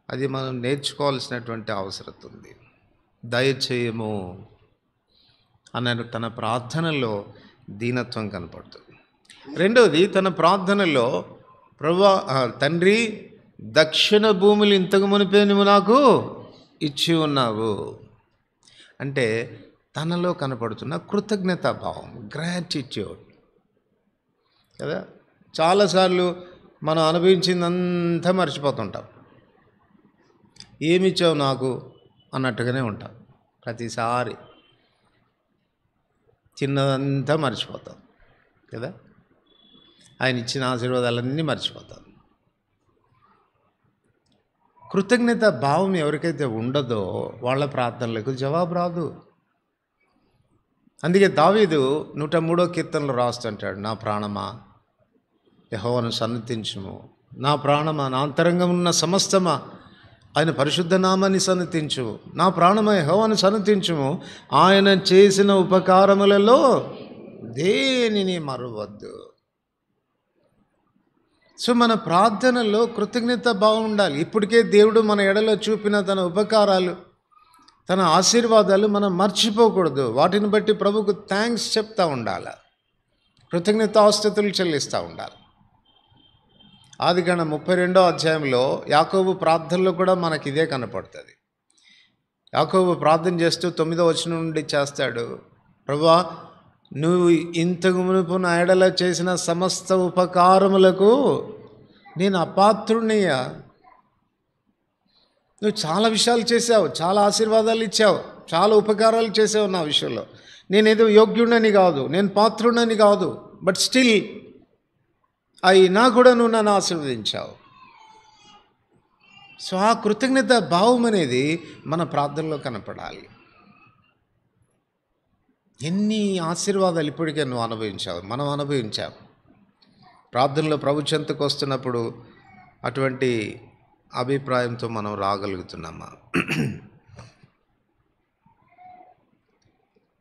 Speaker 1: అది మనం నేర్చుకోవాల్సినటువంటి అవసరం ఉంది. దయచేయము అన్న తన ప్రార్థనలో దీనత్వం కనపడుతుంది. రెండవది, తన ప్రార్థనలో ప్రభువా తండ్రి, దక్షిణ భూములు ఇంతకు మునిపే నువ్వు నాకు ఇచ్చి ఉన్నావు అంటే తనలో కనపడుతున్న కృతజ్ఞతాభావం, గ్రాటిట్యూడ్ కదా. చాలాసార్లు మనం అనుభవించిందంతా మర్చిపోతుంటాం. ఏమిచ్చావు నాకు అన్నట్టుగానే ఉంటాం. ప్రతిసారి చిన్నదంతా మర్చిపోతాం కదా. ఆయన ఇచ్చిన ఆశీర్వాదాలన్నీ మర్చిపోతాం. కృతజ్ఞత భావం ఎవరికైతే ఉండదో వాళ్ళ ప్రార్థనలకు జవాబు రాదు. అందుకే దావీదు 103వ కీర్తనలో రాస్తుంటాడు, నా ప్రాణమా యెహోవాను సన్నతించుము, నా ప్రాణమా నా అంతరంగమున్న సమస్తమా ఆయన పరిశుద్ధ నామాన్ని సన్నతించుము, నా ప్రాణమా యెహోవాను సన్నతించుము, ఆయన చేసిన ఉపకారములలో దేనిని మరువద్దు. సో మన ప్రార్థనలో కృతజ్ఞత భావం ఉండాలి. ఇప్పటికే దేవుడు మన ఎడలో చూపిన తన ఉపకారాలు, తన ఆశీర్వాదాలు మనం మర్చిపోకూడదు. వాటిని బట్టి ప్రభుకు థ్యాంక్స్ చెప్తూ ఉండాలి, కృతజ్ఞతాస్తుతులు చెల్లిస్తూ ఉండాలి. ఆదికాండం 32వ అధ్యాయంలో యాకోబు ప్రార్థనలో కూడా మనకి ఇదే కనపడుతుంది. యాకోబు ప్రార్థన చేస్తూ 9వ వచనం నుండి చేస్తాడు, ప్రభువా నువ్వు ఇంతకు మునుపు నా ఎడల చేసిన సమస్త ఉపకారములకు నేను అపాత్రుణ్ణయ్యా. నువ్వు చాలా విషయాలు చేసావు, చాలా ఆశీర్వాదాలు ఇచ్చావు, చాలా ఉపకారాలు చేసావు నా విషయంలో. నేనేదో యోగ్యుడని కాదు, నేను పాత్రుడని కాదు, బట్ స్టిల్ అయినా కూడా నువ్వు నన్ను ఆశీర్వదించావు. సో ఆ కృతజ్ఞత భావం అనేది మన ప్రార్థనలో కనపడాలి. ఎన్ని ఆశీర్వాదాలు ఇప్పటికే నువ్వు అనుభవించావు, మనం అనుభవించావు. ప్రార్థనలో ప్రభు చెంతకు వస్తున్నప్పుడు అటువంటి అభిప్రాయంతో మనం రాగలుగుతున్నామా?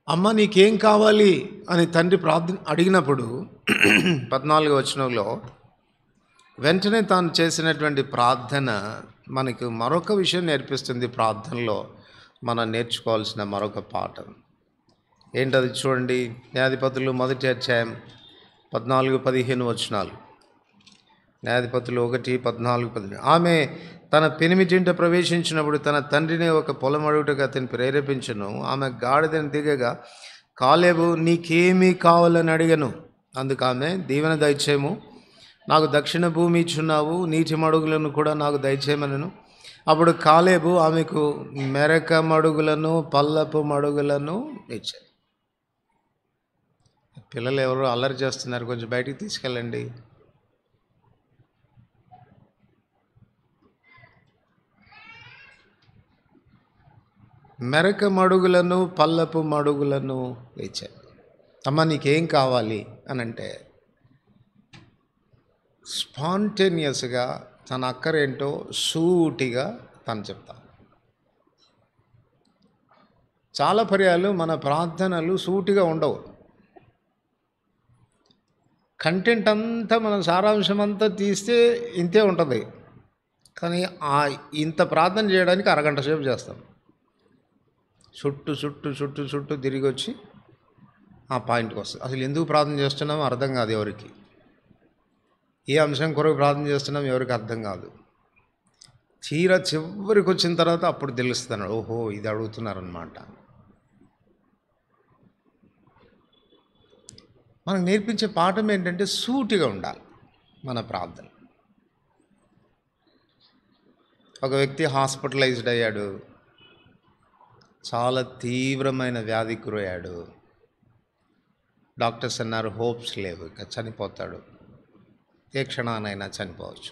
Speaker 1: అమ్మ నీకేం కావాలి అని తండ్రి అడిగినప్పుడు 14వ వచనంలో వెంటనే తాను చేసినటువంటి ప్రార్థన మనకు మరొక విషయం నేర్పిస్తుంది. ప్రార్థనలో మనం నేర్చుకోవాల్సిన మరొక పాఠం ఏంటది చూడండి. న్యాయాధిపతులు 1వ అధ్యాయం 14-15 వచనాలు. న్యాయాధిపతులు 1:14-15. ఆమె తన పెనిమిటింట ప్రవేశించినప్పుడు తన తండ్రిని ఒక పొలం అడుగుటకు అతన్ని ప్రేరేపించను. ఆమె గాడిదని దిగగా కాలేబు నీకేమీ కావాలని అడిగను. అందుకు ఆమె దీవెన దయచేయము, నాకు దక్షిణ భూమి ఇచ్చున్నావు, నీటి మడుగులను కూడా నాకు దయచేయమనను. అప్పుడు కాలేబు ఆమెకు మెరక మడుగులను పల్లపు మడుగులను ఇచ్చాడు. పిల్లలు ఎవరు అల్లరి చేస్తున్నారు, కొంచెం బయటికి తీసుకెళ్ళండి. మెరక మడుగులను పల్లపు మడుగులను ఇచ్చాడు. అమ్మ నీకేం కావాలి అని అంటే స్పాంటేనియస్గా తన అక్కరేంటో సూటిగా తను చెప్తాను. చాలా పర్యాలు మన ప్రార్థనలు సూటిగా ఉండవు. కంటెంట్ అంతా మన సారాంశం అంతా తీస్తే ఇంతే ఉంటుంది. కానీ ఇంత ప్రార్థన చేయడానికి అరగంట సేపు చేస్తాం. చుట్టూ తిరిగి వచ్చి ఆ పాయింట్కి వస్తుంది. అసలు ఎందుకు ప్రార్థన చేస్తున్నామో అర్థం కాదు ఎవరికి. ఏ అంశం కొరకు ప్రార్థన చేస్తున్నాం ఎవరికి అర్థం కాదు. తీరా చివరికి వచ్చిన తర్వాత అప్పుడు తెలుస్తున్నాడు, ఓహో ఇది అడుగుతున్నారనమాట. మనకు నేర్పించే పాఠం ఏంటంటే సూటిగా ఉండాలి మన ప్రార్థన. ఒక వ్యక్తి హాస్పిటలైజ్డ్ అయ్యాడు, చాలా తీవ్రమైన వ్యాధికి గురయ్యాడు. డాక్టర్స్ అన్నారు హోప్స్ లేవు, ఇక చనిపోతాడు, ఏ క్షణానైనా చనిపోవచ్చు.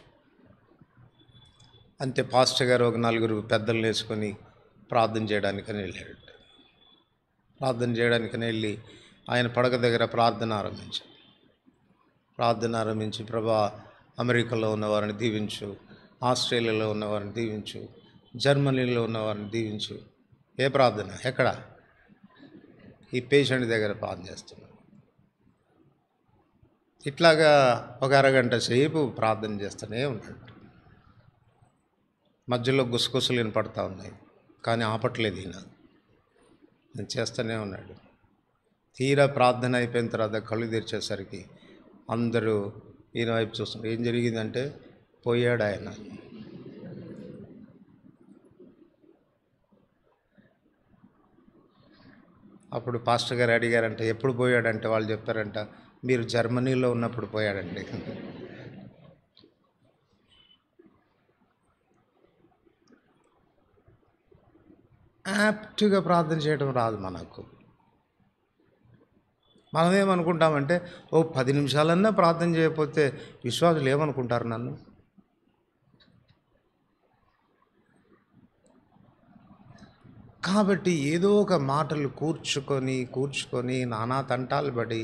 Speaker 1: అంతే పాస్టర్ గారు ఒక 4 పెద్దలు వేసుకొని ప్రార్థన చేయడానికని వెళ్ళాడు. ప్రార్థన చేయడానికని వెళ్ళి ఆయన పడక దగ్గర ప్రార్థన ఆరంభించి ప్రభా అమెరికాలో ఉన్నవారిని దీవించు, ఆస్ట్రేలియాలో ఉన్నవారిని దీవించు, జర్మనీలో ఉన్నవారిని దీవించు. ఏ ప్రార్థన? ఎక్కడ? ఈ పేషెంట్ దగ్గర ప్రార్థన చేస్తున్నాడు. ఇట్లాగా ఒక అరగంట సేపు ప్రార్థన చేస్తూనే ఉన్నాడు. మధ్యలో గుసగుసలు వినపడతా ఉన్నాయి, కానీ ఆపట్లేదు ఈయన. నేను చేస్తూనే ఉన్నాడు. తీరా ప్రార్థన అయిపోయిన తర్వాత కళ్ళు తెరిచేసరికి అందరూ ఈయన వైపు చూస్తున్నారు. ఏం జరిగిందంటే పోయాడు ఆయన. అప్పుడు పాస్టర్ గారు అడిగారంట ఎప్పుడు పోయాడంటే వాళ్ళు చెప్పారంట మీరు జర్మనీలో ఉన్నప్పుడు పోయాడండి. యాప్ట్గా ప్రార్థన చేయడం రాదు మనకు. మనం ఏమనుకుంటామంటే 10 నిమిషాలన్నా ప్రార్థన చేయకపోతే విశ్వాసులు ఏమనుకుంటారు నన్ను. కాబట్టి ఏదో ఒక మాటలు కూర్చుకొని నానా తంటాలు పడి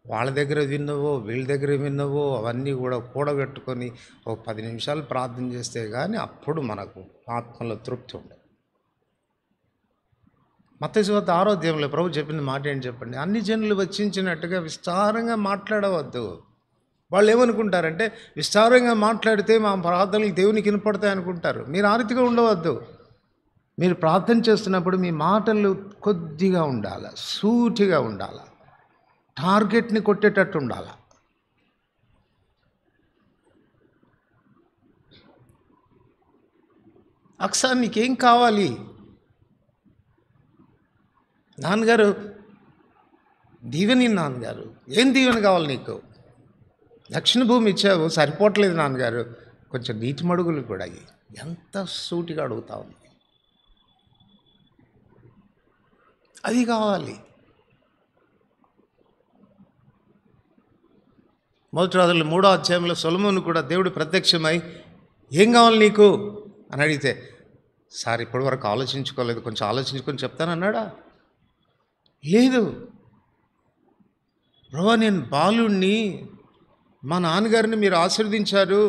Speaker 1: వాళ్ళ దగ్గర విన్నవో వీళ్ళ దగ్గర విన్నవో అవన్నీ కూడా కూడగట్టుకొని 10 నిమిషాలు ప్రార్థన చేస్తే కానీ అప్పుడు మనకు ఆత్మలో తృప్తి ఉండదు. మత్తయి సువార్త 6వ అధ్యాయంలో ప్రభు చెప్పిన మాట ఏంటి చెప్పండి? అన్ని జనులు వచ్చించినట్టుగా విస్తారంగా మాట్లాడవద్దు. వాళ్ళు ఏమనుకుంటారంటే విస్తారంగా మాట్లాడితే మా ప్రార్థనలు దేవునికి వినపడతాయి అనుకుంటారు. మీరు ఆ రీతిగా ఉండవద్దు. మీరు ప్రార్థన చేస్తున్నప్పుడు మీ మాటలు కొద్దిగా ఉండాలి, సూటిగా ఉండాలి, టార్గెట్ని కొట్టేటట్టు ఉండాలి. అక్సా నీకేం కావాలి? నాన్నగారు దీవెని, నాన్నగారు ఏం దీవెన కావాలి నీకు? దక్షిణ భూమి ఇచ్చావు, సరిపోవట్లేదు నాన్నగారు, కొంచెం నీటి మడుగులు కూడా. ఎంత సూటిగా అడుగుతా ఉంది. అది కావాలి. మొదటి రాజుల 3వ అధ్యాయంలో సొలొమోను కూడా దేవుడు ప్రత్యక్షమై ఏం కావాలి నీకు అని అడిగితే సార్ ఇప్పటి వరకు ఆలోచించుకోలేదు, కొంచెం ఆలోచించుకొని చెప్తానన్నాడా? లేదు. ప్రభా నేను బాలుణ్ణి, మా నాన్నగారిని మీరు ఆశీర్వదించారు,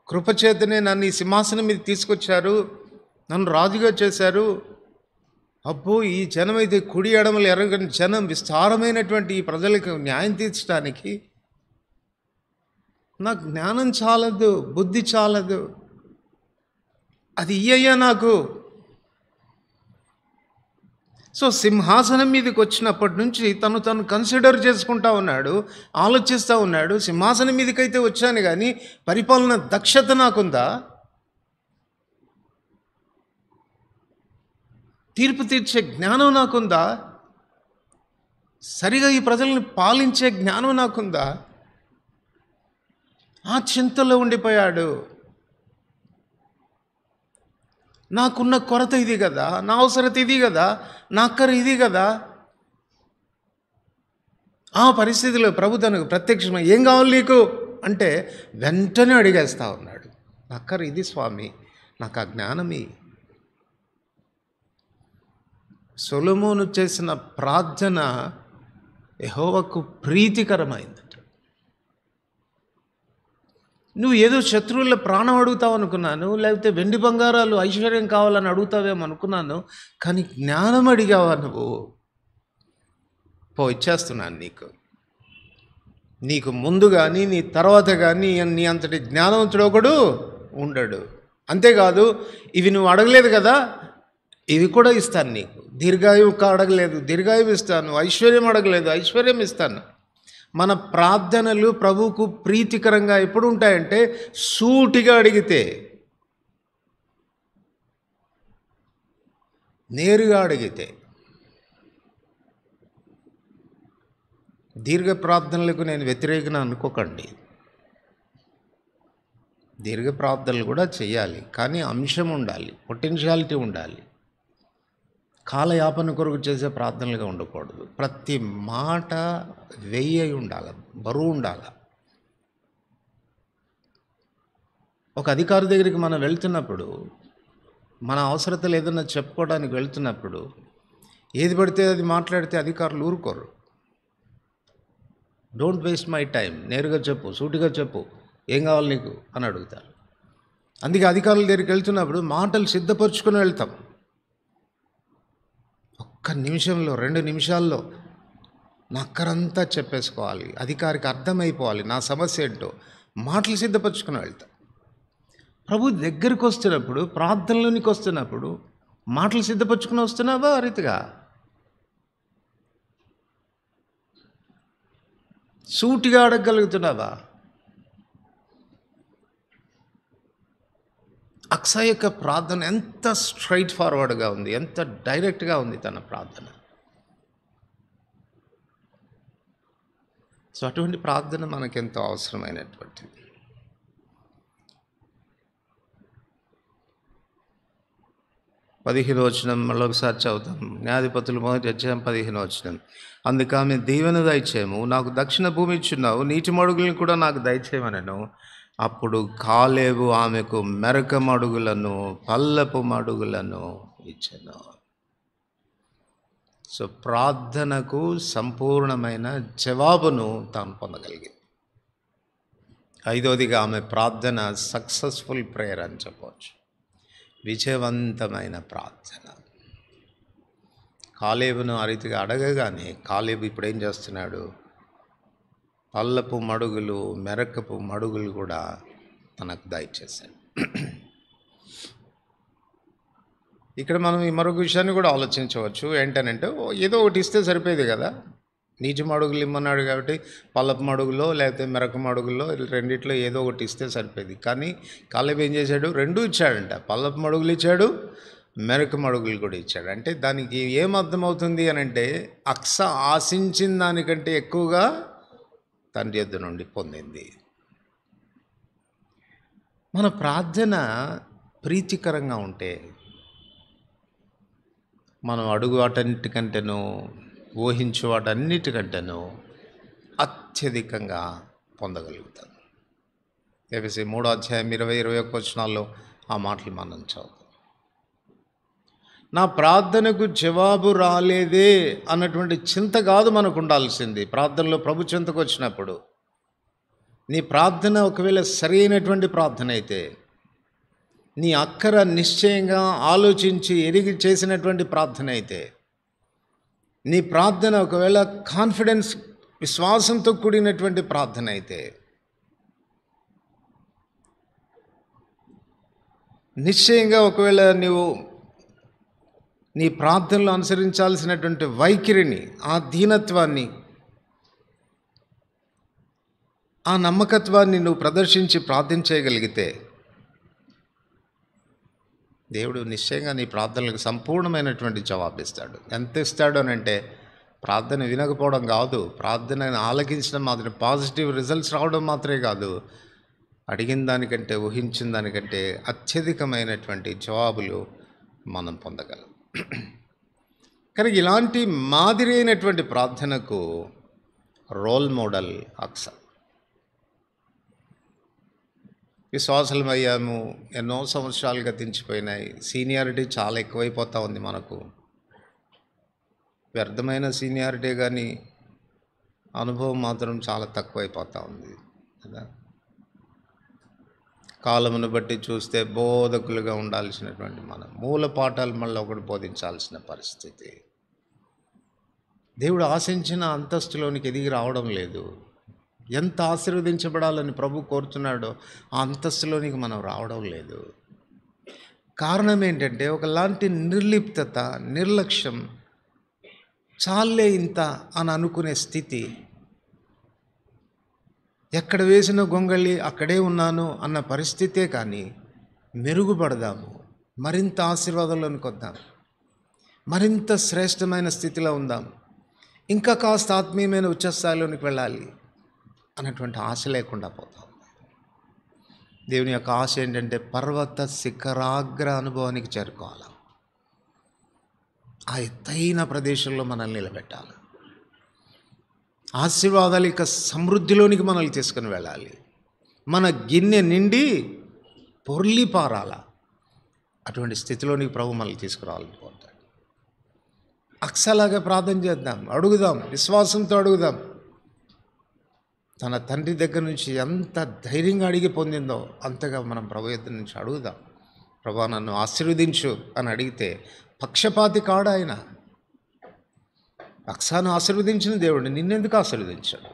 Speaker 1: కృపచేతనే నన్ను ఈ సింహాసనం మీద తీసుకొచ్చారు, నన్ను రాజుగా చేశారు, అబ్బో, ఈ జనం అయితే కుడి ఎడమలు ఎరగని జనం, విస్తారమైనటువంటి ఈ ప్రజలకు న్యాయం తీర్చడానికి నాకు జ్ఞానం చాలదు, బుద్ధి చాలదు, అది ఇయ్యయ్యా నాకు. సో సింహాసనం మీదకి వచ్చినప్పటి నుంచి తను కన్సిడర్ చేసుకుంటా ఉన్నాడు, ఆలోచిస్తూ ఉన్నాడు. సింహాసనం మీదకైతే వచ్చాను కానీ పరిపాలన దక్షత నాకుందా? తీర్పు తీర్చే జ్ఞానం నాకుందా? సరిగా ఈ ప్రజల్ని పాలించే జ్ఞానం నాకుందా? ఆ చింతలో ఉండిపోయాడు. నాకున్న కొరత ఇది కదా, నా అవసరత ఇది కదా, నా అక్కర ఇది కదా. ఆ పరిస్థితిలో ప్రభు తనకు ప్రత్యక్షమై ఏం కావాలి నీకు అంటే వెంటనే అడిగేస్తా ఉన్నాడు. నా అక్కర ఇది స్వామి, నాకు ఆ జ్ఞానమి. సొలొమోను చేసిన ప్రార్థన యెహోవాకు ప్రీతికరమైంది. నువ్వు ఏదో శత్రువుల ప్రాణం అడుగుతావు అనుకున్నాను, లేకపోతే వెండి బంగారాలు ఐశ్వర్యం కావాలని అడుగుతావేమో అనుకున్నాను, కానీ జ్ఞానం అడిగావా నువ్వు? ఇచ్చేస్తున్నాను నీకు ముందు కానీ నీ తర్వాత కానీ నీ అంతటి జ్ఞానవంతుడు ఒకడు ఉండడు. అంతేకాదు, ఇవి నువ్వు అడగలేదు కదా, ఇవి కూడా ఇస్తాను నీకు. దీర్ఘాయువు అడగలేదు, దీర్ఘాయువు ఇస్తాను. ఐశ్వర్యం అడగలేదు, ఐశ్వర్యం ఇస్తాను. మన ప్రార్థనలు ప్రభువుకు ప్రీతికరంగా ఎప్పుడు ఉంటాయంటే సూటిగా అడిగితే, నేరుగా అడిగితే. దీర్ఘ ప్రార్థనలకు నేను వ్యతిరేకన అనుకోకండి. దీర్ఘ ప్రార్థనలు కూడా చేయాలి, కానీ అంశం ఉండాలి, పొటెన్షియాలిటీ ఉండాలి. కాలయాపన కొరకు చేసే ప్రార్థనలుగా ఉండకూడదు. ప్రతి మాట వెయ్యి ఉండాలి, బరువు ఉండాలి. ఒక అధికారి దగ్గరికి మనం వెళ్తున్నప్పుడు, మన అవసరతలు ఏదన్నా చెప్పుకోవడానికి వెళ్తున్నప్పుడు ఏది పడితే అది మాట్లాడితే అధికారులు ఊరుకోరు. డోంట్ వేస్ట్ మై టైం, నేరుగా చెప్పు, సూటిగా చెప్పు, ఏం కావాలి నీకు అని అడుగుతారు. అందుకే అధికారుల దగ్గరికి వెళ్తున్నప్పుడు మాటలు సిద్ధపరచుకొని వెళ్తాం. ఒక్క నిమిషంలో 2 నిమిషాల్లో నా అక్కరంతా చెప్పేసుకోవాలి, అధికారికి అర్థమైపోవాలి నా సమస్య ఏంటో. మాటలు సిద్ధపరచుకుని వెళ్తాం. ప్రభు దగ్గరికి వస్తున్నప్పుడు, ప్రార్థనలోనికి వస్తున్నప్పుడు మాటలు సిద్ధపరచుకుని వస్తున్నావా? ఆ రీతిగా సూటిగా అడగగలుగుతున్నావా? అక్సా యొక్క ప్రార్థన ఎంత స్ట్రైట్ ఫార్వర్డ్గా ఉంది, ఎంత డైరెక్ట్గా ఉంది తన ప్రార్థన. సో అటువంటి ప్రార్థన మనకెంతో అవసరమైనటువంటిది. పదిహేను వచనం మళ్ళీ ఒకసారి చదువుతాం. న్యాయాధిపతులు 1వ అధ్యాయం 15వ వచనం. అందుకు ఆమె, దీవెన దయచేయము, నాకు దక్షిణ భూమి ఇచ్చున్నావు, నీటి మడుగులను కూడా నాకు దయచేయమనను. అప్పుడు కాలేబు ఆమెకు మెరక మడుగులను, పల్లపు మడుగులను ఇచ్చెను. సో ప్రార్థనకు సంపూర్ణమైన జవాబును తాను పొందగలిగింది. 5వదిగా ఆమె ప్రార్థన సక్సెస్ఫుల్ ప్రేయర్ అని చెప్పవచ్చు, విజయవంతమైన ప్రార్థన. కాలేబును ఆ రీతిగా అడగగానే కాలేబు ఇప్పుడు ఏం చేస్తున్నాడు? పల్లపు మడుగులు, మెరకపు మడుగులు కూడా తనకు దయచేశాడు. ఇక్కడ మనం ఈ మరొక విషయాన్ని కూడా ఆలోచించవచ్చు. ఏంటనంటే, ఏదో ఒకటి ఇస్తే సరిపోయేది కదా. నీటి మడుగులు ఇమ్మన్నాడు కాబట్టి పల్లపు మడుగులో లేకపోతే మెరక మడుగుల్లో రెండిట్లో ఏదో ఒకటి ఇస్తే సరిపోయేది. కానీ కాలేబు ఏం చేశాడు? 2 ఇచ్చాడంట. పల్లపు మడుగులు ఇచ్చాడు, మెరక మడుగులు కూడా ఇచ్చాడు. అంటే దానికి ఏం అర్థమవుతుంది అని అంటే, అక్సా ఆశించిన దానికంటే ఎక్కువగా తండ్రి యొద్ద నుండి పొందింది. మన ప్రార్థన ప్రీతికరంగా ఉంటే మనం అడుగు వాటన్నిటికంటేనూ, ఊహించు వాటన్నిటికంటేనూ అత్యధికంగా పొందగలుగుతాం. ఎఫెసీ 3వ అధ్యాయం 20-21 వచనాల్లో ఆ మాటలు మనం చదువుతాం. నా ప్రార్థనకు జవాబు రాలేదే అన్నటువంటి చింత కాదు మనకు ఉండాల్సింది. ప్రార్థనలో ప్రభు చింతకు వచ్చినప్పుడు నీ ప్రార్థన ఒకవేళ సరైనటువంటి ప్రార్థన అయితే, నీ అక్కర నిశ్చయంగా ఆలోచించి ఎరిగి చేసినటువంటి ప్రార్థన అయితే, నీ ప్రార్థన ఒకవేళ కాన్ఫిడెన్స్, విశ్వాసంతో కూడినటువంటి ప్రార్థన అయితే, నిశ్చయంగా ఒకవేళ నీవు నీ ప్రార్థనలో అనుసరించాల్సినటువంటి వైఖరిని, ఆ దీనత్వాన్ని, ఆ నమ్మకత్వాన్ని నువ్వు ప్రదర్శించి ప్రార్థించగలిగితే, దేవుడు నిశ్చయంగా నీ ప్రార్థనలకు సంపూర్ణమైనటువంటి జవాబిస్తాడు. ఎంత ఇస్తాడు అని అంటే, ప్రార్థన వినకపోవడం కాదు, ప్రార్థనను ఆలకించడం మాత్రం, పాజిటివ్ రిజల్ట్స్ రావడం మాత్రమే కాదు, అడిగిన దానికంటే, ఊహించిన దానికంటే అత్యధికమైనటువంటి జవాబులు మనం పొందగలం. కనుక ఇలాంటి మాదిరి అయినటువంటి ప్రార్థనకు రోల్ మోడల్ అక్సా. విశ్వాసులమయ్యాము, ఎన్నో సంవత్సరాలు గతించిపోయినాయి, సీనియారిటీ చాలా ఎక్కువైపోతూ ఉంది మనకు. వ్యర్థమైన సీనియారిటీ కానీ అనుభవం మాత్రం చాలా తక్కువైపోతూ ఉంది కదా. కాలమును బట్టి చూస్తే బోధకులుగా ఉండాల్సినటువంటి మనం మూల పాఠాలు మళ్ళీ ఒకటి బోధించాల్సిన పరిస్థితి. దేవుడు ఆశించిన అంతస్తులోనికి ఎదిగి రావడం లేదు. ఎంత ఆశీర్వదించబడాలని ప్రభు కోరుతున్నాడో ఆ అంతస్తులోనికి మనం రావడం లేదు. కారణం ఏంటంటే, ఒకలాంటి నిర్లిప్తత, నిర్లక్ష్యం, చాలే ఇంత అని అనుకునే స్థితి. ఎక్కడ వేసిన గొంగళి అక్కడే ఉన్నాను అన్న పరిస్థితే కానీ, మెరుగుపడదాము, మరింత ఆశీర్వాదంలోనికి వద్దాం, మరింత శ్రేష్టమైన స్థితిలో ఉందాం, ఇంకా కాస్త ఆత్మీయమైన ఉచ్చస్థాయిలోనికి వెళ్ళాలి అన్నటువంటి ఆశ లేకుండా పోతాం. దేవుని యొక్క ఆశ ఏంటంటే, పర్వత శిఖరాగ్ర అనుభవానికి చేరుకోవాలి, ఆ ఎత్తైన ప్రదేశంలో మనల్ని నిలబెట్టాలి, ఆశీర్వాదాలు ఇక సమృద్ధిలోనికి మనల్ని తీసుకుని వెళ్ళాలి, మన గిన్నె నిండి పొర్లి పారాల, అటువంటి స్థితిలోనికి ప్రభు మనల్ని తీసుకురావాలని కోరుతాడు. అక్సలాగా ప్రార్థన చేద్దాం, అడుగుదాం, విశ్వాసంతో అడుగుదాం. తన తండ్రి దగ్గర నుంచి ఎంత ధైర్యంగా అడిగి పొందిందో అంతగా మనం ప్రభు దగ్గర నుంచి అడుగుదాం. ప్రభా నన్ను ఆశీర్వదించు అని అడిగితే పక్షపాతి కాడు ఆయన. అక్సాను ఆశీర్వదించిన దేవుడు నిన్నెందుకు ఆశీర్వదించాడు,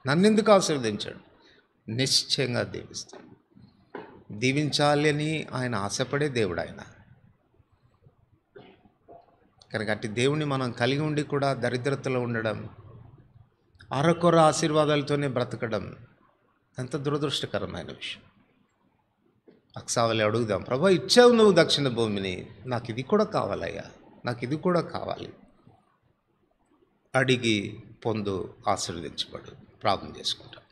Speaker 1: నన్నెందుకు ఆశీర్వదించాడు? నిశ్చయంగా దీవిస్తాడు. దీవించాలి అని ఆయన ఆశపడే దేవుడు ఆయన. కనుక అట్టి దేవుని మనం కలిగి ఉండి కూడా దరిద్రతలో ఉండడం, అరకొర ఆశీర్వాదాలతోనే బ్రతకడం ఎంత దురదృష్టకరమైన విషయం. అక్సావలి అడుగుదాం, ప్రభా ఇచ్చావు నువ్వు దక్షిణ భూమిని, నాకు ఇది కూడా కావాలయ్యా, నాకు ఇది కూడా కావాలి. అడిగి పొందు, ఆశీర్వదించబడు. ప్రార్థన చేసుకుంటాం.